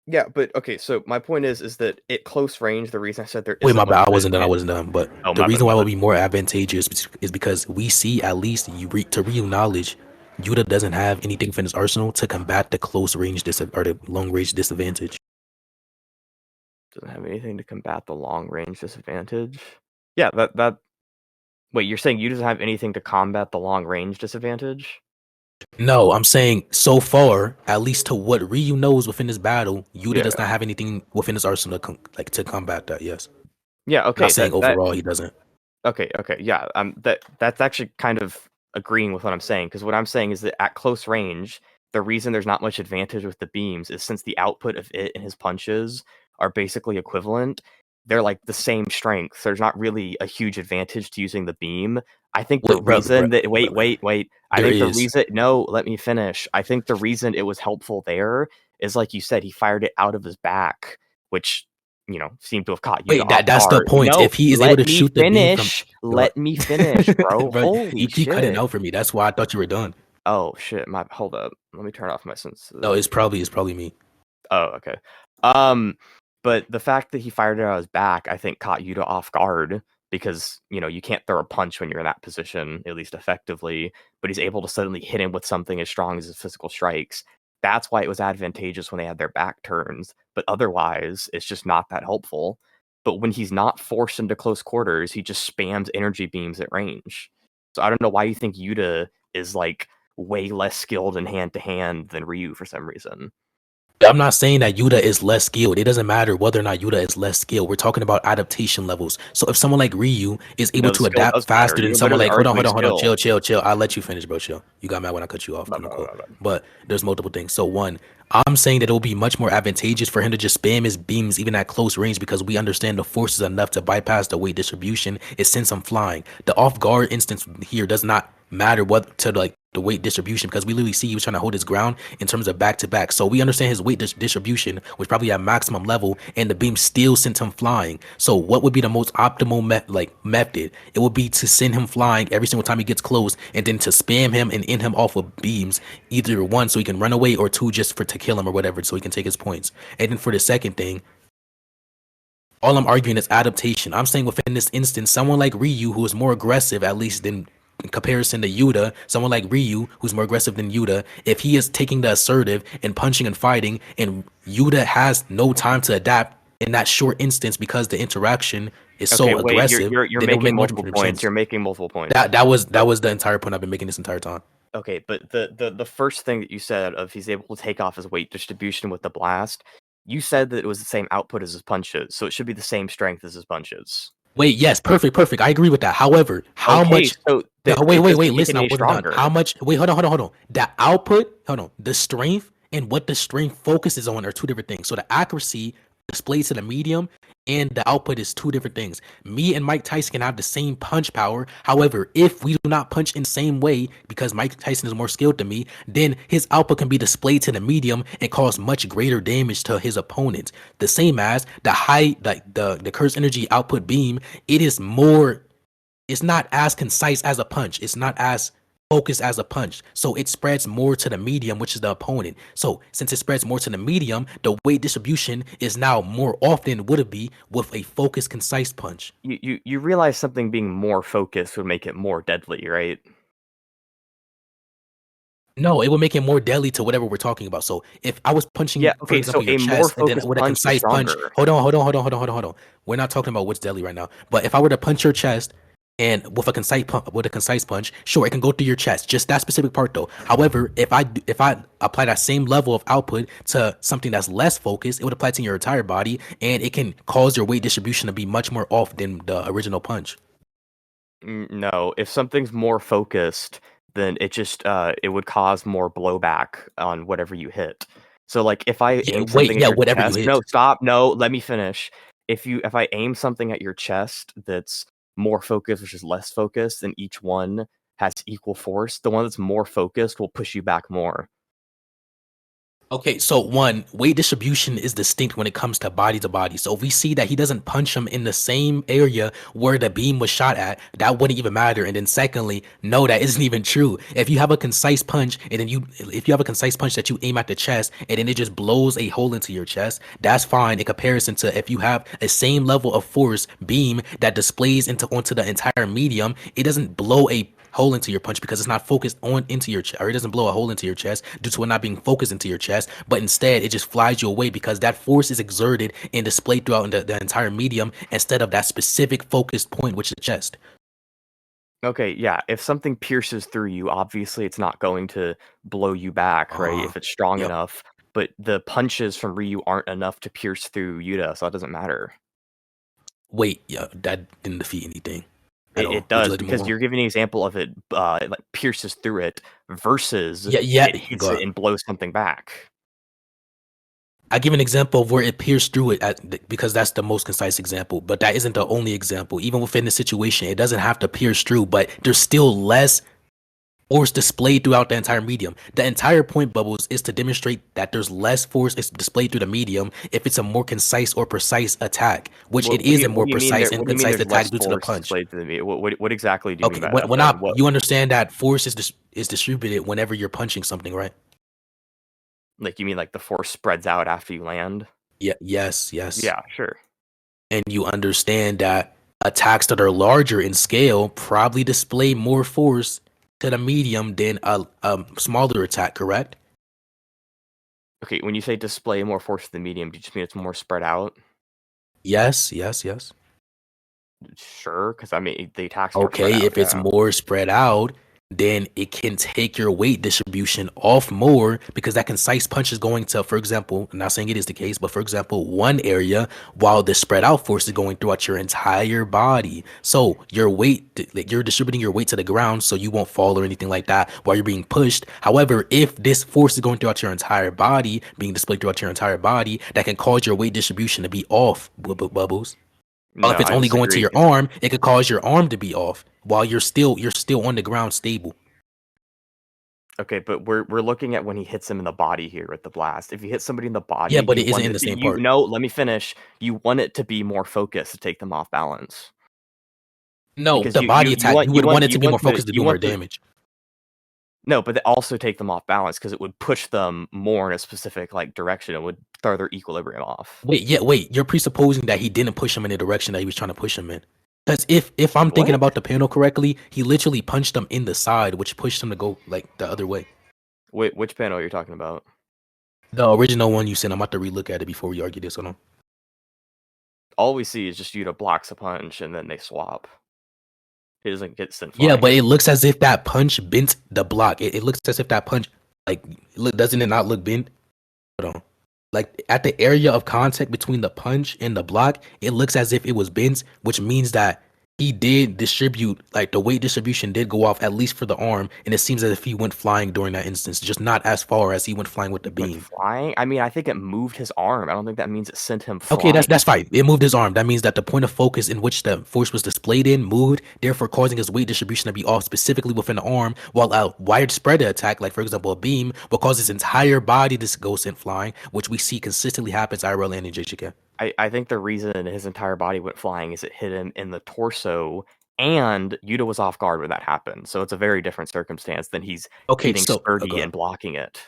yeah, but okay. So my point is that at close range, the reason I said there Wait, my isn't much bad. I of an wasn't done. I advantage. wasn't done. But Oh, the my bad, reason why my it would bad. be more advantageous is because we see at least to re-acknowledge Yuta doesn't have anything from his arsenal to combat the close range or the long range disadvantage. Doesn't have anything to combat the long range disadvantage. Yeah, that. Wait, you're saying you doesn't have anything to combat the long range disadvantage? No, I'm saying so far, at least to what Ryu knows within this battle, Yuta Yeah. does not have anything within his arsenal to combat that. Yes, Yeah. not Okay. saying That overall he doesn't. Okay, okay, yeah. That's actually kind of agreeing with what I'm saying, because what I'm saying is that at close range, the reason there's not much advantage with the beams is since the output of it and his punches are basically equivalent, they're like the same strength. There's not really a huge advantage to using the beam. I think the Wait, reason that brother, wait. I there think the is. reason no, let me finish. I think the reason it was helpful there is like you said, he fired it out of his back, which seemed to have caught you to Wait, off that's the guard. point. No, If he is able let to me shoot the beam from, finish. bro, Let me finish, bro. bro, Holy you keep cutting shit. out for me. That's why I thought you were done. Oh shit, my hold up. Let me turn off my No, senses. it's probably me. Oh, okay. But the fact that he fired it out of his back, I think caught Yuta off guard because you can't throw a punch when you're in that position, at least effectively. But he's able to suddenly hit him with something as strong as his physical strikes. That's why it was advantageous when they had their back turns. But otherwise, it's just not that helpful. But when he's not forced into close quarters, he just spams energy beams at range. So I don't know why you think Yuta is like way less skilled in hand to hand than Ryu for some reason. I'm not saying that Yuta is less skilled. It doesn't matter whether or not Yuta is less skilled. We're talking about adaptation levels. So if someone like Ryu is able No, the to skill adapt does matter. faster than You're someone literally like, hold on, arguing hold on, hold on, skill. chill. I'll let you finish, bro. Chill. You got mad when I cut you off, Blah, quote blah, unquote. blah, blah. But there's multiple things. So one, I'm saying that it will be much more advantageous for him to just spam his beams even at close range because we understand the force is enough to bypass the weight distribution. It sends him flying. The off guard instance here does not matter what to like the weight distribution because we literally see he was trying to hold his ground in terms of back to back. So we understand his weight distribution was probably at maximum level and the beam still sent him flying. So what would be the most optimal method? It would be to send him flying every single time he gets close and then to spam him and end him off with beams, either one so he can run away or two just to kill him or whatever so he can take his points. And then for the second thing, all I'm arguing is adaptation. I'm saying within this instance, someone like Ryu, who is more aggressive, at least than in comparison to Yuta, someone like Ryu, who's more aggressive than Yuta, if he is taking the assertive and punching and fighting, and Yuta has no time to adapt in that short instance because the interaction is Okay, so wait, aggressive, you're then it will make making much multiple more points. sense. You're making multiple points. That was the entire point I've been making this entire time. Okay, but the first thing that you said of he's able to take off his weight distribution with the blast, you said that it was the same output as his punches, so it should be the same strength as his punches. Wait, yes, perfect. I agree with that. However, how Okay, much? so No, it wait. doesn't make Listen, it I any wasn't done. stronger. How much? Wait, hold on. The output, hold on. The strength and what the strength focuses on are two different things. So the accuracy displayed to the medium and the output is two different things. Me and Mike Tyson can have the same punch power. However, if we do not punch in the same way because Mike Tyson is more skilled than me, then his output can be displayed to the medium and cause much greater damage to his opponent. The same as the high, like the curse energy output beam, it is more. It's not as concise as a punch. It's not as focused as a punch. So it spreads more to the medium, which is the opponent. So since it spreads more to the medium, the weight distribution is now more often would it be with a focused, concise punch. You realize something being more focused would make it more deadly, right? No, it would make it more deadly to whatever we're talking about. So if I was punching, Yeah, for okay, so example, your a more chest, and then focused with a punch is concise punch, stronger. hold on. We're not talking about what's deadly right now. But if I were to punch your chest and with a concise punch, sure, it can go through your chest, just that specific part though. However, if I apply that same level of output to something that's less focused, it would apply to your entire body, and it can cause your weight distribution to be much more off than the original punch. No, if something's more focused, then it would cause more blowback on whatever you hit. So like if I Yeah, aim wait, something at yeah, your whatever you chest, no, hit. stop, no, let me finish. If I aim something at your chest that's more focused versus less focused, and each one has equal force, the one that's more focused will push you back more. Okay, so one, weight distribution is distinct when it comes to body. So if we see that he doesn't punch him in the same area where the beam was shot at, that wouldn't even matter. And then secondly, no, that isn't even true. If you have a concise punch and then if you have a concise punch that you aim at the chest and then it just blows a hole into your chest, that's fine in comparison to if you have a same level of force beam that displays onto the entire medium, it doesn't blow a hole into your punch because it's not focused on into your chest, or it doesn't blow a hole into your chest due to it not being focused into your chest, but instead it just flies you away because that force is exerted and displayed throughout the entire medium instead of that specific focused point, which is the chest. Okay, yeah, if something pierces through you, obviously it's not going to blow you back, right? If it's strong Yep. enough, but the punches from Ryu aren't enough to pierce through Yuta, so that doesn't matter. Wait, yeah, that didn't defeat anything at It all. Would you does like to move because on? you're giving an example of it like pierces through it versus Yeah, it hits go it ahead. and blows something back. I give an example of where it pierced through it because that's the most concise example, but that isn't the only example. Even within the situation, it doesn't have to pierce through, but there's still less force displayed throughout the entire medium. The entire point, Bubbles, is to demonstrate that there's less force is displayed through the medium if it's a more concise or precise attack, which it is a What more do you mean there? precise and What do you mean concise there's less attack due to the force punch. displayed to the media? What exactly do you mean Okay, by that? when Then I what? you understand that force is distributed whenever you're punching something, right? Like you mean like the force spreads out after you land? Yeah, yes. Yeah, sure. And you understand that Attacks that are larger in scale probably display more force to the medium than a smaller attack, correct? Okay, when you say display more force to the medium, do you just mean it's more spread out? Yes, yes, yes. Sure, because I mean the attacks are spread Okay, out. if it's Yeah. more spread out, then it can take your weight distribution off more because that concise punch is going to, for example, I'm not saying it is the case, but for example, one area while the spread out force is going throughout your entire body. So your weight, like you're distributing your weight to the ground so you won't fall or anything like that while you're being pushed. However, if this force is going throughout your entire body, being displayed throughout your entire body, that can cause your weight distribution to be off, Bubbles. Well, if No, it's I only going to disagree. your arm, it could cause your arm to be off while you're still on the ground stable. Okay, but we're looking at when he hits him in the body here with the blast. If you hit somebody in the body, Yeah, but you it isn't want in it. the same You part. no, let me finish. You want it to be more focused to take them off balance No, because the body attack, you would want it to be more focused to you do more want the damage. no, but they also take them off balance because it would push them more in a specific like direction. It would throw their equilibrium off. Wait, you're presupposing that he didn't push him in the direction that he was trying to push him in. Because if I'm thinking What? about the panel correctly, he literally punched him in the side, which pushed him to go like the other way. Wait, which panel are you talking about? The original one you sent, I'm about to relook at it before we argue this. Hold on. All we see is just Yuta blocks a punch and then they swap. He doesn't get sent Yeah, but flying. it looks as if that punch bent the block. It looks as if that punch, like, doesn't it not look bent? Hold on. Like at the area of contact between the punch and the block, it looks as if it was bent, which means that he did distribute, like the weight distribution did go off at least for the arm, and it seems as if he went flying during that instance, just not as far as he went flying with the Went beam. flying? I mean, I think it moved his arm. I don't think that means it sent him Okay, flying. that's fine. It moved his arm. That means that the point of focus in which the force was displayed in moved, therefore causing his weight distribution to be off specifically within the arm, while a widespread attack, like for example a beam, will cause his entire body to go sent flying, which we see consistently happens IRL and in JJK. I think the reason his entire body went flying is it hit him in the torso, and Yuta was off guard when that happened. So it's a very different circumstance than he's Okay, hitting so sturdy and blocking it.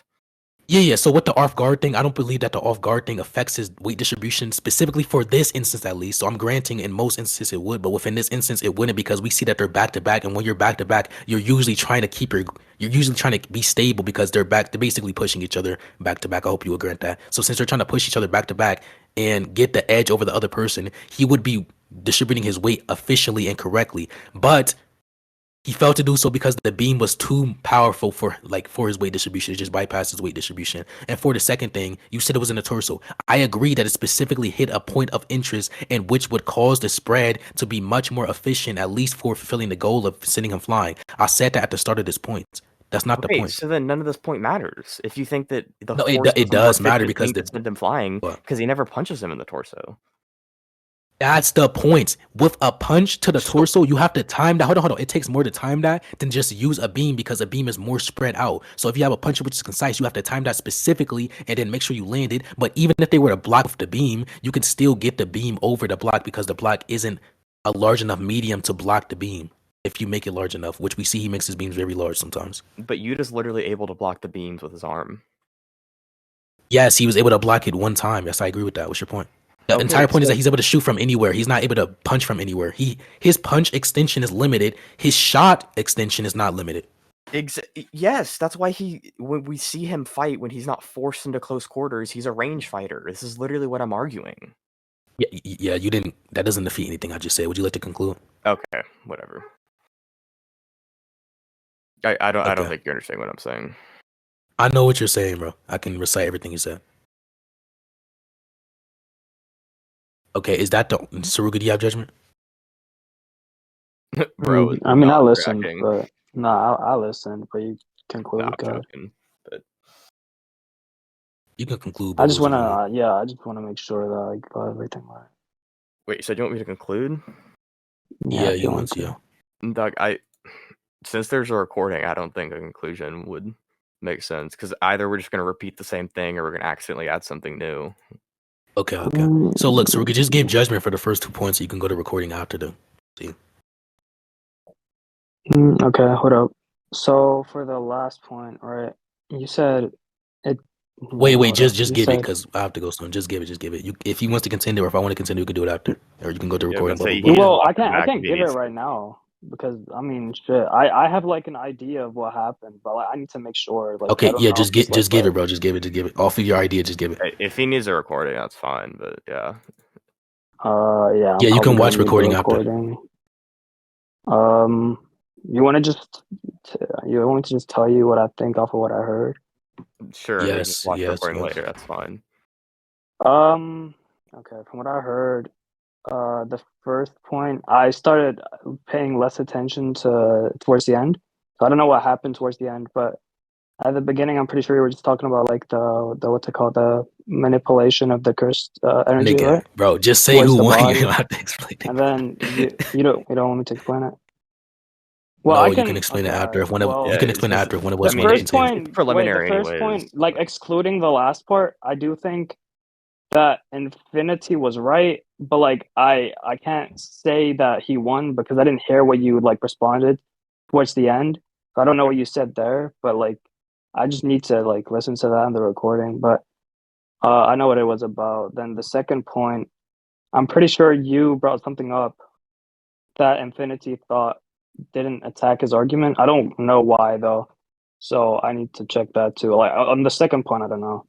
yeah. So with the off guard thing, I don't believe that the off guard thing affects his weight distribution specifically for this instance, at least. So I'm granting in most instances it would, but within this instance it wouldn't because we see that they're back to back, and when you're back to back, you're usually trying to you're usually trying to be stable because they're basically pushing each other back to back. I hope you will grant that. So since they're trying to push each other back to back and get the edge over the other person, he would be distributing his weight efficiently and correctly, but he failed to do so because the beam was too powerful for his weight distribution. It just bypassed his weight distribution. And for the second thing, you said it was in the torso. I agree that it specifically hit a point of interest in which would cause the spread to be much more efficient, at least for fulfilling the goal of sending him flying. I said that at the start of this point. That's not the Okay, point. so then none of this point matters. If you think that the No, force it was a more does matter efficient because thing to send him flying, what? because he never punches him in the torso. That's the point. With a punch to the So torso, you have to time that. Hold on. It takes more to time that than just use a beam because a beam is more spread out. So if you have a punch which is concise, you have to time that specifically and then make sure you land it. But even if they were to block with the beam, you can still get the beam over the block because the block isn't a large enough medium to block the beam. If you make it large enough, which we see he makes his beams very large sometimes. but Yuta's literally able to block the beams with his arm. Yes, he was able to block it one time. Yes, I agree with that. What's your point? The Okay, entire point is so that he's able to shoot from anywhere. He's not able to punch from anywhere. His punch extension is limited. His shot extension is not limited. yes, that's why when we see him fight when he's not forced into close quarters, he's a range fighter. This is literally what I'm arguing. Yeah, you didn't. That doesn't defeat anything I just said. Would you like to conclude? Okay, whatever. I don't Okay. think you understand what I'm saying. I know what you're saying, bro. I can recite everything you said. Okay, is that the Saruga? Do you have judgment? Bro, I mean, I not listened, cracking. but no, I listened, but you conclude. Nah, I'm Go ahead. joking. But You can conclude. I just Bubbles, want if you want. to, I just want to make sure that I got everything right. wait, so do you want me to conclude? Yeah, Yeah, if you you want want to. to. Yeah. Doug, since there's a recording, I don't think a conclusion would make sense because either we're just going to repeat the same thing or we're going to accidentally add something new. Okay. So look, Saruga, just give judgment for the first 2 points. So you can go to recording after the. See. Okay, hold up. So for the last point, right? You said it No, Wait, hold up. just You give it said, because I have to go soon. Just give it, just give it. You, if he wants to continue, or if I want to continue, we can do it after, or you can go to Yeah, but recording. Blah blah say blah. he just well, watched it I back if can't he give it needs to. right now because I mean, shit. I have like an idea of what happened, but like, I need to make sure. Like, I Okay, don't yeah, know if it's like just give right. it, bro. Just give it, just give it. Off of your idea, just give it. If he needs a recording, that's fine. But yeah, Yeah, I'm Yeah, you probably can gonna watch need the recording after. recording. Um, you want to you want me to just tell you what I think off of what I heard? sure. And we can just Yes, watch the yes, recording yes. later. That's fine. Um, okay, from what I heard, the first point, I started paying less attention to towards the end. So I don't know what happened towards the end, but at the beginning, I'm pretty sure you were just talking about like the what's it called, the manipulation of the cursed energy, Nigga, right? bro, just say Towards who the won. You body, don't have to explain and it. then you don't want me to explain it. Well, I No, you can can. explain it Okay, all after. right. If one of Yeah, you Well, can it's explain it just. after if one of I the us mean, want to first continue. it's point. Wait, the preliminary, first anyways. point, like excluding the last part, I do think that Infinity was right, but like I can't say that he won because I didn't hear what you like responded towards the end. So I don't know Okay. what you said there, but like I just need to like listen to that in the recording. But I know what it was about. Then the second point, I'm pretty sure you brought something up that Infinity thought didn't attack his argument. I don't know why though, so I need to check that too. Like on the second point, I don't know.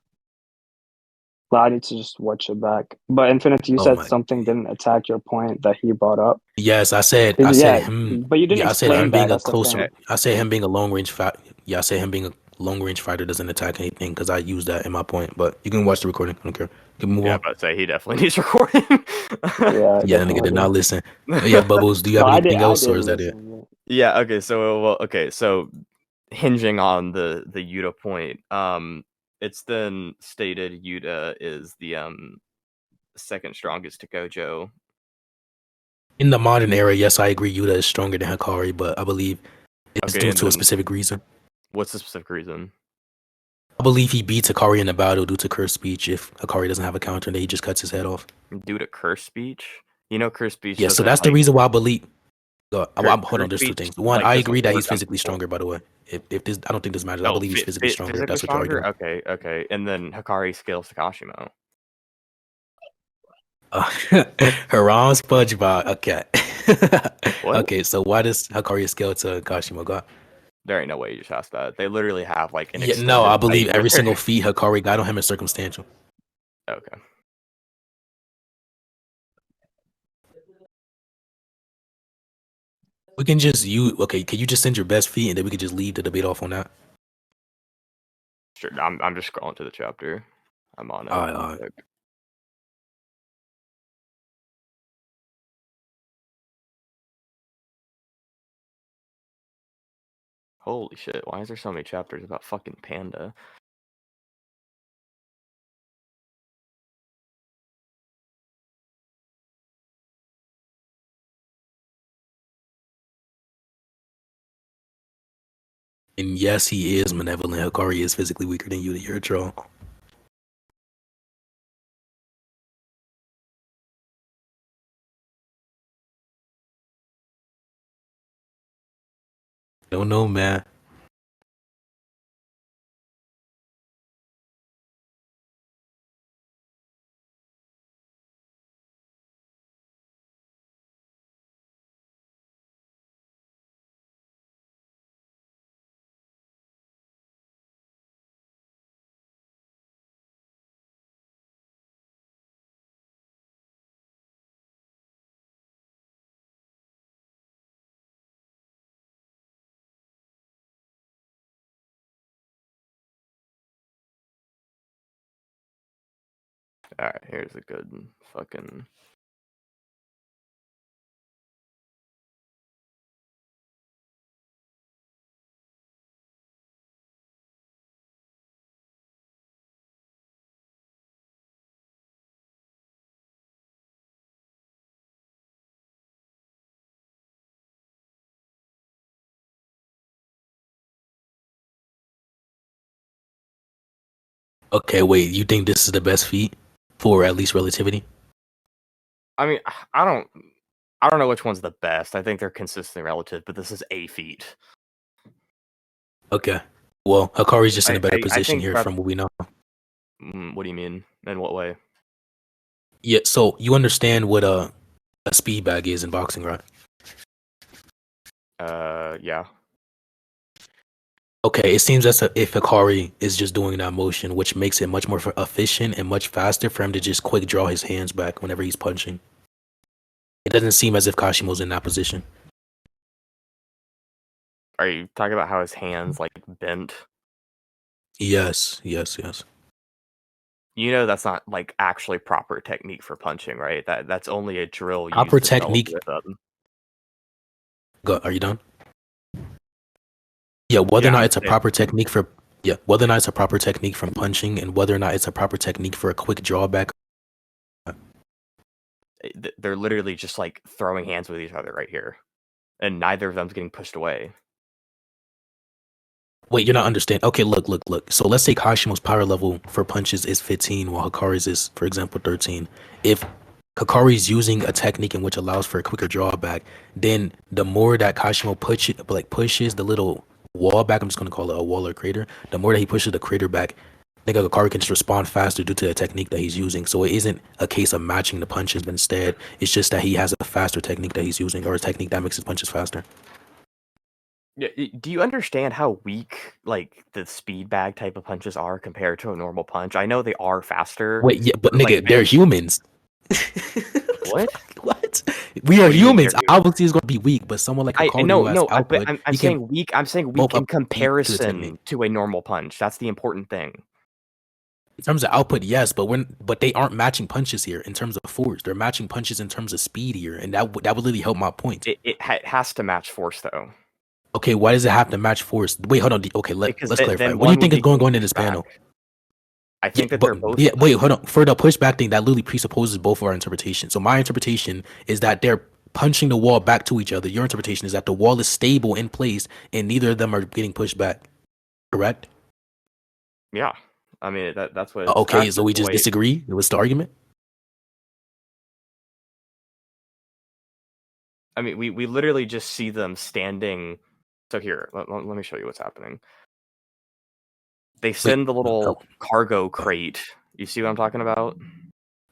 I need to just watch it back. But Infinity, you Oh said my. something didn't attack your point that he brought up. Yes, I said Yeah, him. but you didn't Yeah, I said explain him that. being a That's the closer. Okay. thing. I said him being a long range fight. Yeah, I said him being a long range fighter doesn't attack anything because I used that in my point. But you can watch the recording. I don't care. You can move Yeah, on. but say he definitely needs recording. Yeah, I Yeah, that nigga definitely did not do. listen. But yeah, Bubbles, do you No, have I did. anything I else, did or is that it? listen. Yeah. Okay. So well. Okay. So hinging on the Yuta point, it's then stated Yuta is the second strongest to Gojo. In the modern era, yes, I agree. Yuta is stronger than Hikari, but I believe it's Okay, due and to a then specific reason. what's the specific reason? I believe he beats Hikari in the battle due to cursed speech. If Hikari doesn't have a counter, then he just cuts his head off. Due to curse speech? You know, curse speech Yeah, so doesn't that's the like reason why I believe. Hold on, curse there's two speech things. One, like I doesn't agree that work he's on physically people. stronger. By the way, if this, I don't think this matters. I Oh, believe he's physically stronger. If physically that's what you're stronger. arguing. Okay, okay, and then Hikari scales to Kashimo. Uh, Haram SpongeBob. Okay. What? Okay, so why does Hikari scale to Kashimo God? There ain't no way you just asked that. They literally have like an Yeah, no, extended I fight believe every where. single feat Hikari got on him is circumstantial. Okay. We can just okay, can you just send your best feat and then we can just leave the debate off on that? Sure. I'm just scrolling to the chapter. I'm on it. Alright, Real alright. quick. Holy shit! Why is there so many chapters about fucking Panda? And yes, he is malevolent. Hikari is physically weaker than you. You're a troll. Don't know, man. All right, here's a good fucking. Okay, wait. You think this is the best feat for at least relativity? I mean, I don't. I don't know which one's the best. I think they're consistently relative, but this is a feat. Okay. Well, Hikari's just in I, a better I, I position think here that's from what we know. What do you mean? In what way? Yeah, so you understand what a speed bag is in boxing, right? Yeah. Okay, it seems as if Hikari is just doing that motion, which makes it much more efficient and much faster for him to just quick draw his hands back whenever he's punching. It doesn't seem as if Kashimo's in that position. Are you talking about how his hands like bent? Yes. You know that's not like actually proper technique for punching, right? That's only a drill Proper used to develop technique. rhythm. Are you done? Yeah, whether or Yeah, not I'm it's a saying proper technique for whether or not it's a proper technique from punching and whether or not it's a proper technique for a quick drawback. they're literally just like throwing hands with each other right here, and neither of them's getting pushed away. Wait, you're not understanding. Okay, look. So let's say Kashimo's power level for punches is 15, while Hikari's is, for example, 13. If Hikari's using a technique in which allows for a quicker drawback, then the more that Kashimo pushes the little wall back, I'm just gonna call it a wall or crater. The more that he pushes the crater back, I think Hikari can just respond faster due to the technique that he's using. So it isn't a case of matching the punches, but instead it's just that he has a faster technique that he's using, or a technique that makes his punches faster. Yeah, do you understand how weak like the speed bag type of punches are compared to a normal punch? I know they are faster. Wait, yeah, but Like nigga, they're humans. what? What? We are What do you mean humans. they're humans? Obviously, it's going to be weak, but someone like I Hikari no who has no. But output, I'm he can saying weak. I'm saying bulk weak in up to the technique. comparison to a normal punch. That's the important thing. In terms of output, yes, but they aren't matching punches here in terms of force. They're matching punches in terms of speed here, and that would really help my point. It has to match force though, Okay, why does it have to match force? Wait, hold on. Okay, because let's clarify. then What do you one would think is be getting going in pushed this panel? back. I Yeah, think that but they're both. yeah, wait, hold on. For the pushback thing, that literally presupposes both of our interpretation. So my interpretation is that they're punching the wall back to each other. Your interpretation is that the wall is stable in place and neither of them are getting pushed back. Correct? Yeah, I mean that's what. Okay, That's so we the just way. disagree. What's the argument? I mean, we literally just see them standing. So here, let me show you what's happening. They Wait, send the little cargo crate. You see what I'm talking about?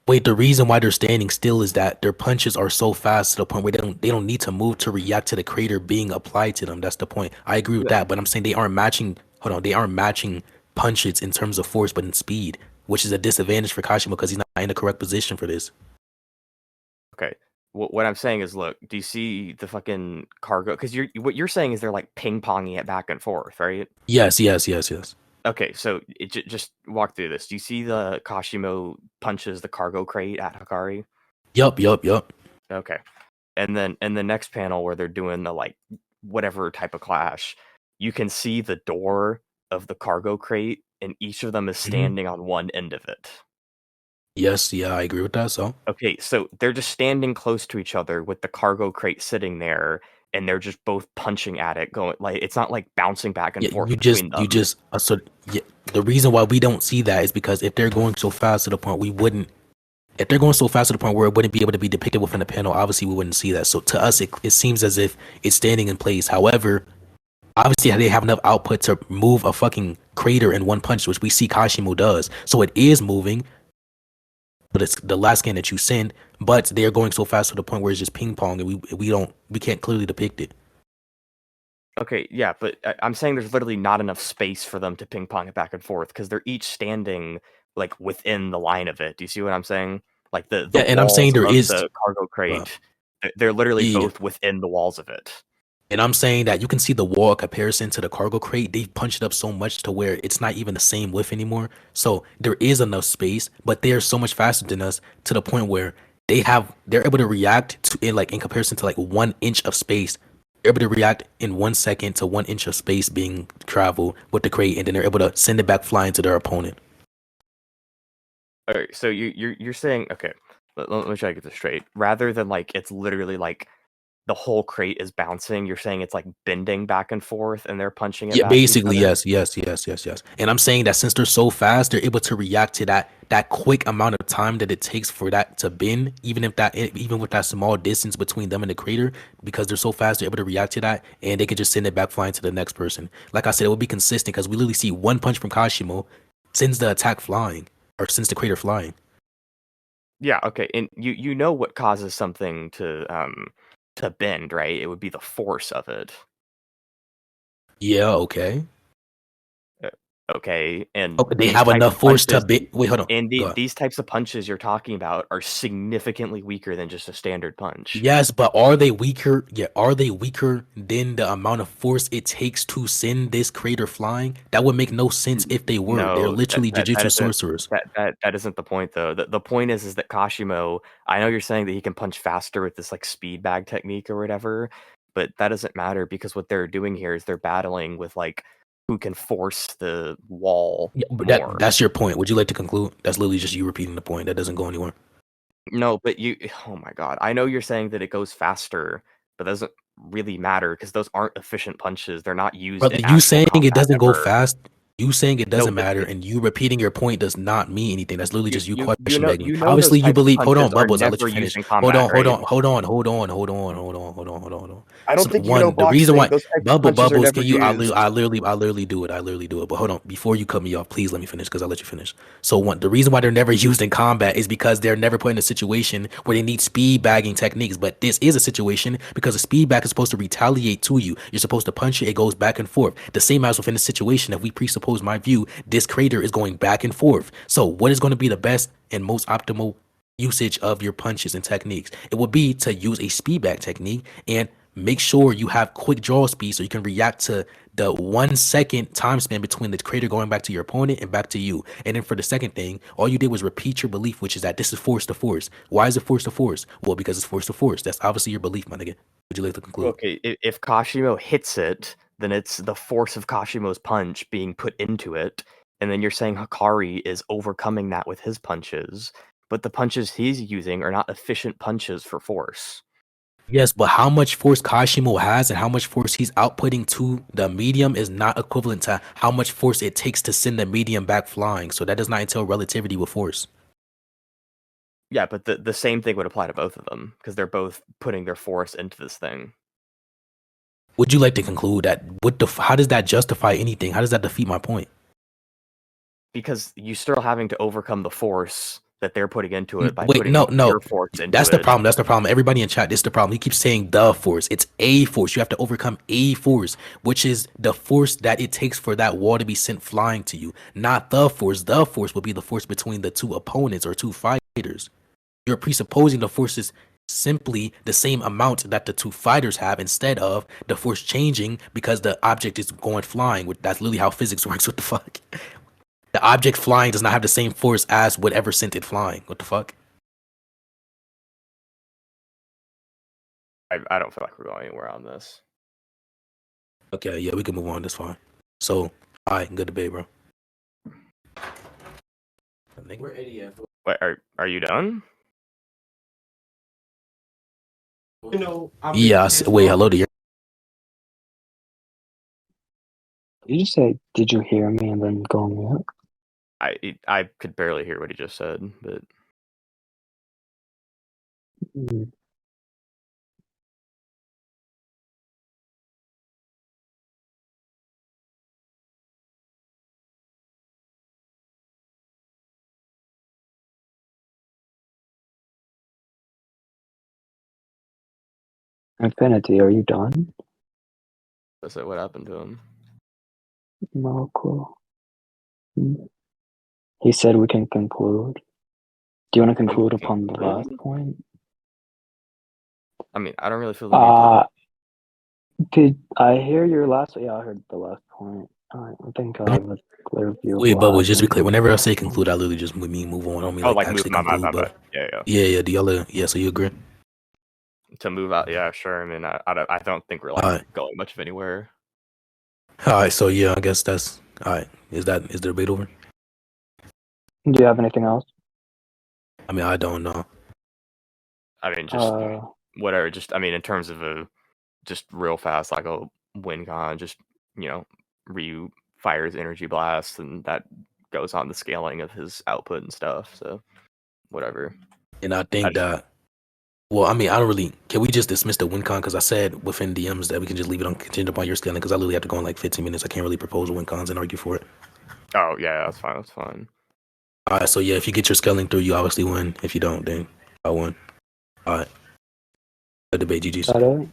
wait. The reason why they're standing still is that their punches are so fast to the point where they don't need to move to react to the crater being applied to them. That's the point. I agree with Yeah. that, but I'm saying they aren't matching. Hold on, they aren't matching punches in terms of force, but in speed, which is a disadvantage for Kashima because he's not in the correct position for this. Okay. What I'm saying is, look, do you see the fucking cargo? Because what you're saying is they're like ping ponging it back and forth, right? Yes. Okay, so just walk through this. Do you see the Kashimo punches the cargo crate at Hikari? Yup. Okay, and then in the next panel where they're doing the like whatever type of clash, you can see the door of the cargo crate, and each of them is standing on one end of it. Yes, yeah, I agree with that. So Okay, so they're just standing close to each other with the cargo crate sitting there, and they're just both punching at it, going like it's not like bouncing back and yeah, forth you between them. just so yeah. The reason why we don't see that is because if they're going so fast to the point we wouldn't. If they're going so fast to the point where it wouldn't be able to be depicted within the panel, obviously we wouldn't see that. So to us, it seems as if it's standing in place. However, obviously they have enough output to move a fucking crater in one punch, which we see Kashimo does. So it is moving, but it's the last scan that you send. But they're going so fast to the point where it's just ping pong, and we can't clearly depict it. Okay, yeah, but I'm saying there's literally not enough space for them to ping pong it back and forth because they're each standing like within the line of it. Do you see what I'm saying? Like the Yeah, and I'm walls saying there of is. the cargo crate, they're literally Yeah. both within the walls of it. And I'm saying that you can see the wall comparison to the cargo crate. They've punched it up so much to where it's not even the same width anymore. So there is enough space, but they're so much faster than us to the point where they're able to react to in comparison to like 1 inch of space. They're able to react in 1 second to 1 inch of space being traveled with the crate, and then they're able to send it back flying to their opponent. All right, so you're saying okay. Let me try to get this straight. Rather than like it's literally like the whole crate is bouncing, you're saying it's like bending back and forth, and they're punching it. Yeah, back to each basically, other? yes. And I'm saying that since they're so fast, they're able to react to that quick amount of time that it takes for that to bend, even with that small distance between them and the crater, because they're so fast, they're able to react to that, and they can just send it back flying to the next person. Like I said, it will be consistent because we literally see one punch from Kashimo sends the attack flying. or sends the crater flying. Yeah, okay, and you know what causes something to bend, right? It would be the force of it. Yeah, okay. Uh, Okay, and Oh, they these have types enough of force to punches be. Wait, hold on. and Go ahead. these types of punches you're talking about are significantly weaker than just a standard punch. Yes, but are they weaker? Yeah, are they weaker than the amount of force it takes to send this crater flying? That would make no sense if they were. They're No, literally jujutsu sorcerers. that isn't the point though. The point is that Kashimo, I know you're saying that he can punch faster with this like speed bag technique or whatever, but that doesn't matter because what they're doing here is they're battling with like who can force the wall Yeah, but more. that's your point. Would you like to conclude? That's literally just you repeating the point. That doesn't go anywhere. No, but you oh my god. I know you're saying that it goes faster, but that doesn't really matter because those aren't efficient punches. They're not used Brother, in you actual saying it combat doesn't go ever. fast, you saying it No, doesn't matter, but and you repeating your point does not mean anything. That's literally just you question begging. you know those Obviously, you types of believe. Hold punches on, are Bubbles. I'll let never you used finish. in Hold combat, on, hold right? on, hold on, hold on, hold on, hold on. I don't So think you know one, the reason boxing. why Those types of punches are Bubbles, never can you? used. I literally do it. I literally do it. But hold on, before you cut me off, please let me finish because I'll let you finish. So one, the reason why they're never used in combat is because they're never put in a situation where they need speed bagging techniques. But this is a situation because a speed bag is supposed to retaliate to you. You're supposed to punch it. It goes back and forth. The same as within a situation. If we presuppose my view, this crater is going back and forth. So what is going to be the best and most optimal usage of your punches and techniques? It would be to use a speed bag technique and make sure you have quick draw speed so you can react to the 1 second time span between the crater going back to your opponent and back to you. And then for the second thing, all you did was repeat your belief, which is that this is force to force. Why is it force to force? Well, because it's force to force. That's obviously your belief, my nigga. Would you like to conclude? Okay, if Kashimo hits it, then it's the force of Kashimo's punch being put into it, and then you're saying Hikari is overcoming that with his punches, but the punches he's using are not efficient punches for force. Yes, but how much force Kashimo has and how much force he's outputting to the medium is not equivalent to how much force it takes to send the medium back flying. So that does not entail relativity with force. Yeah, but the same thing would apply to both of them because they're both putting their force into this thing. Would you like to conclude that how does that justify anything? How does that defeat my point? Because you're still having to overcome the force that they're putting into it by Wait, putting no, your no. force into That's the it. problem. That's the problem. Everybody in chat, this is the problem. He keeps saying the force. It's a force. You have to overcome a force, which is the force that it takes for that wall to be sent flying to you. Not the force. The force will be the force between the two opponents or two fighters. You're presupposing the force is simply the same amount that the two fighters have instead of the force changing because the object is going flying. That's literally how physics works. What the fuck? The object flying does not have the same force as whatever sent it flying. What the fuck? I don't feel like we're going anywhere on this. Okay, yeah, we can move on. That's fine. So, all right, good debate, bro. We're idiots. Wait, are you done? Yeah, wait, hello to you. You just say, "Did you hear me?" and then go on mute. I could barely hear what he just said, but Mm. Infinity, are you done? that's what happened to him. No, cool. He said we can conclude. Do you want to conclude upon the last point? I mean, I don't really feel the need to. Did I hear your last? Yeah, I heard the last point. I think I have a clear view of Wait, what Bubbles, just to be happened. clear. Whenever I say conclude, I literally just mean move on. I don't mean Oh, like like move actually my conclude, my but yeah. yeah. Do y'all? Yeah. So you agree? To move out, yeah, sure. I mean, I don't think we're like All right. going much of anywhere. All right. So yeah, I guess that's all right. Is the debate over? Do you have anything else? I mean, I don't know. I mean, just whatever. Just I mean, in terms of just real fast, like a win con, just Ryu fires energy blast, and that goes on the scaling of his output and stuff. So whatever. And I think that. Well, I mean, I don't really. Can we just dismiss the win con? Because I said within DMs that we can just leave it on contingent upon your scaling. Because I literally have to go in like 15 minutes. I can't really propose win cons and argue for it. Oh yeah, that's fine. That's fine. Alright, so yeah, if you get your scaling through, you obviously win. If you don't, then I won. Alright. Good debate, GG's. Got it.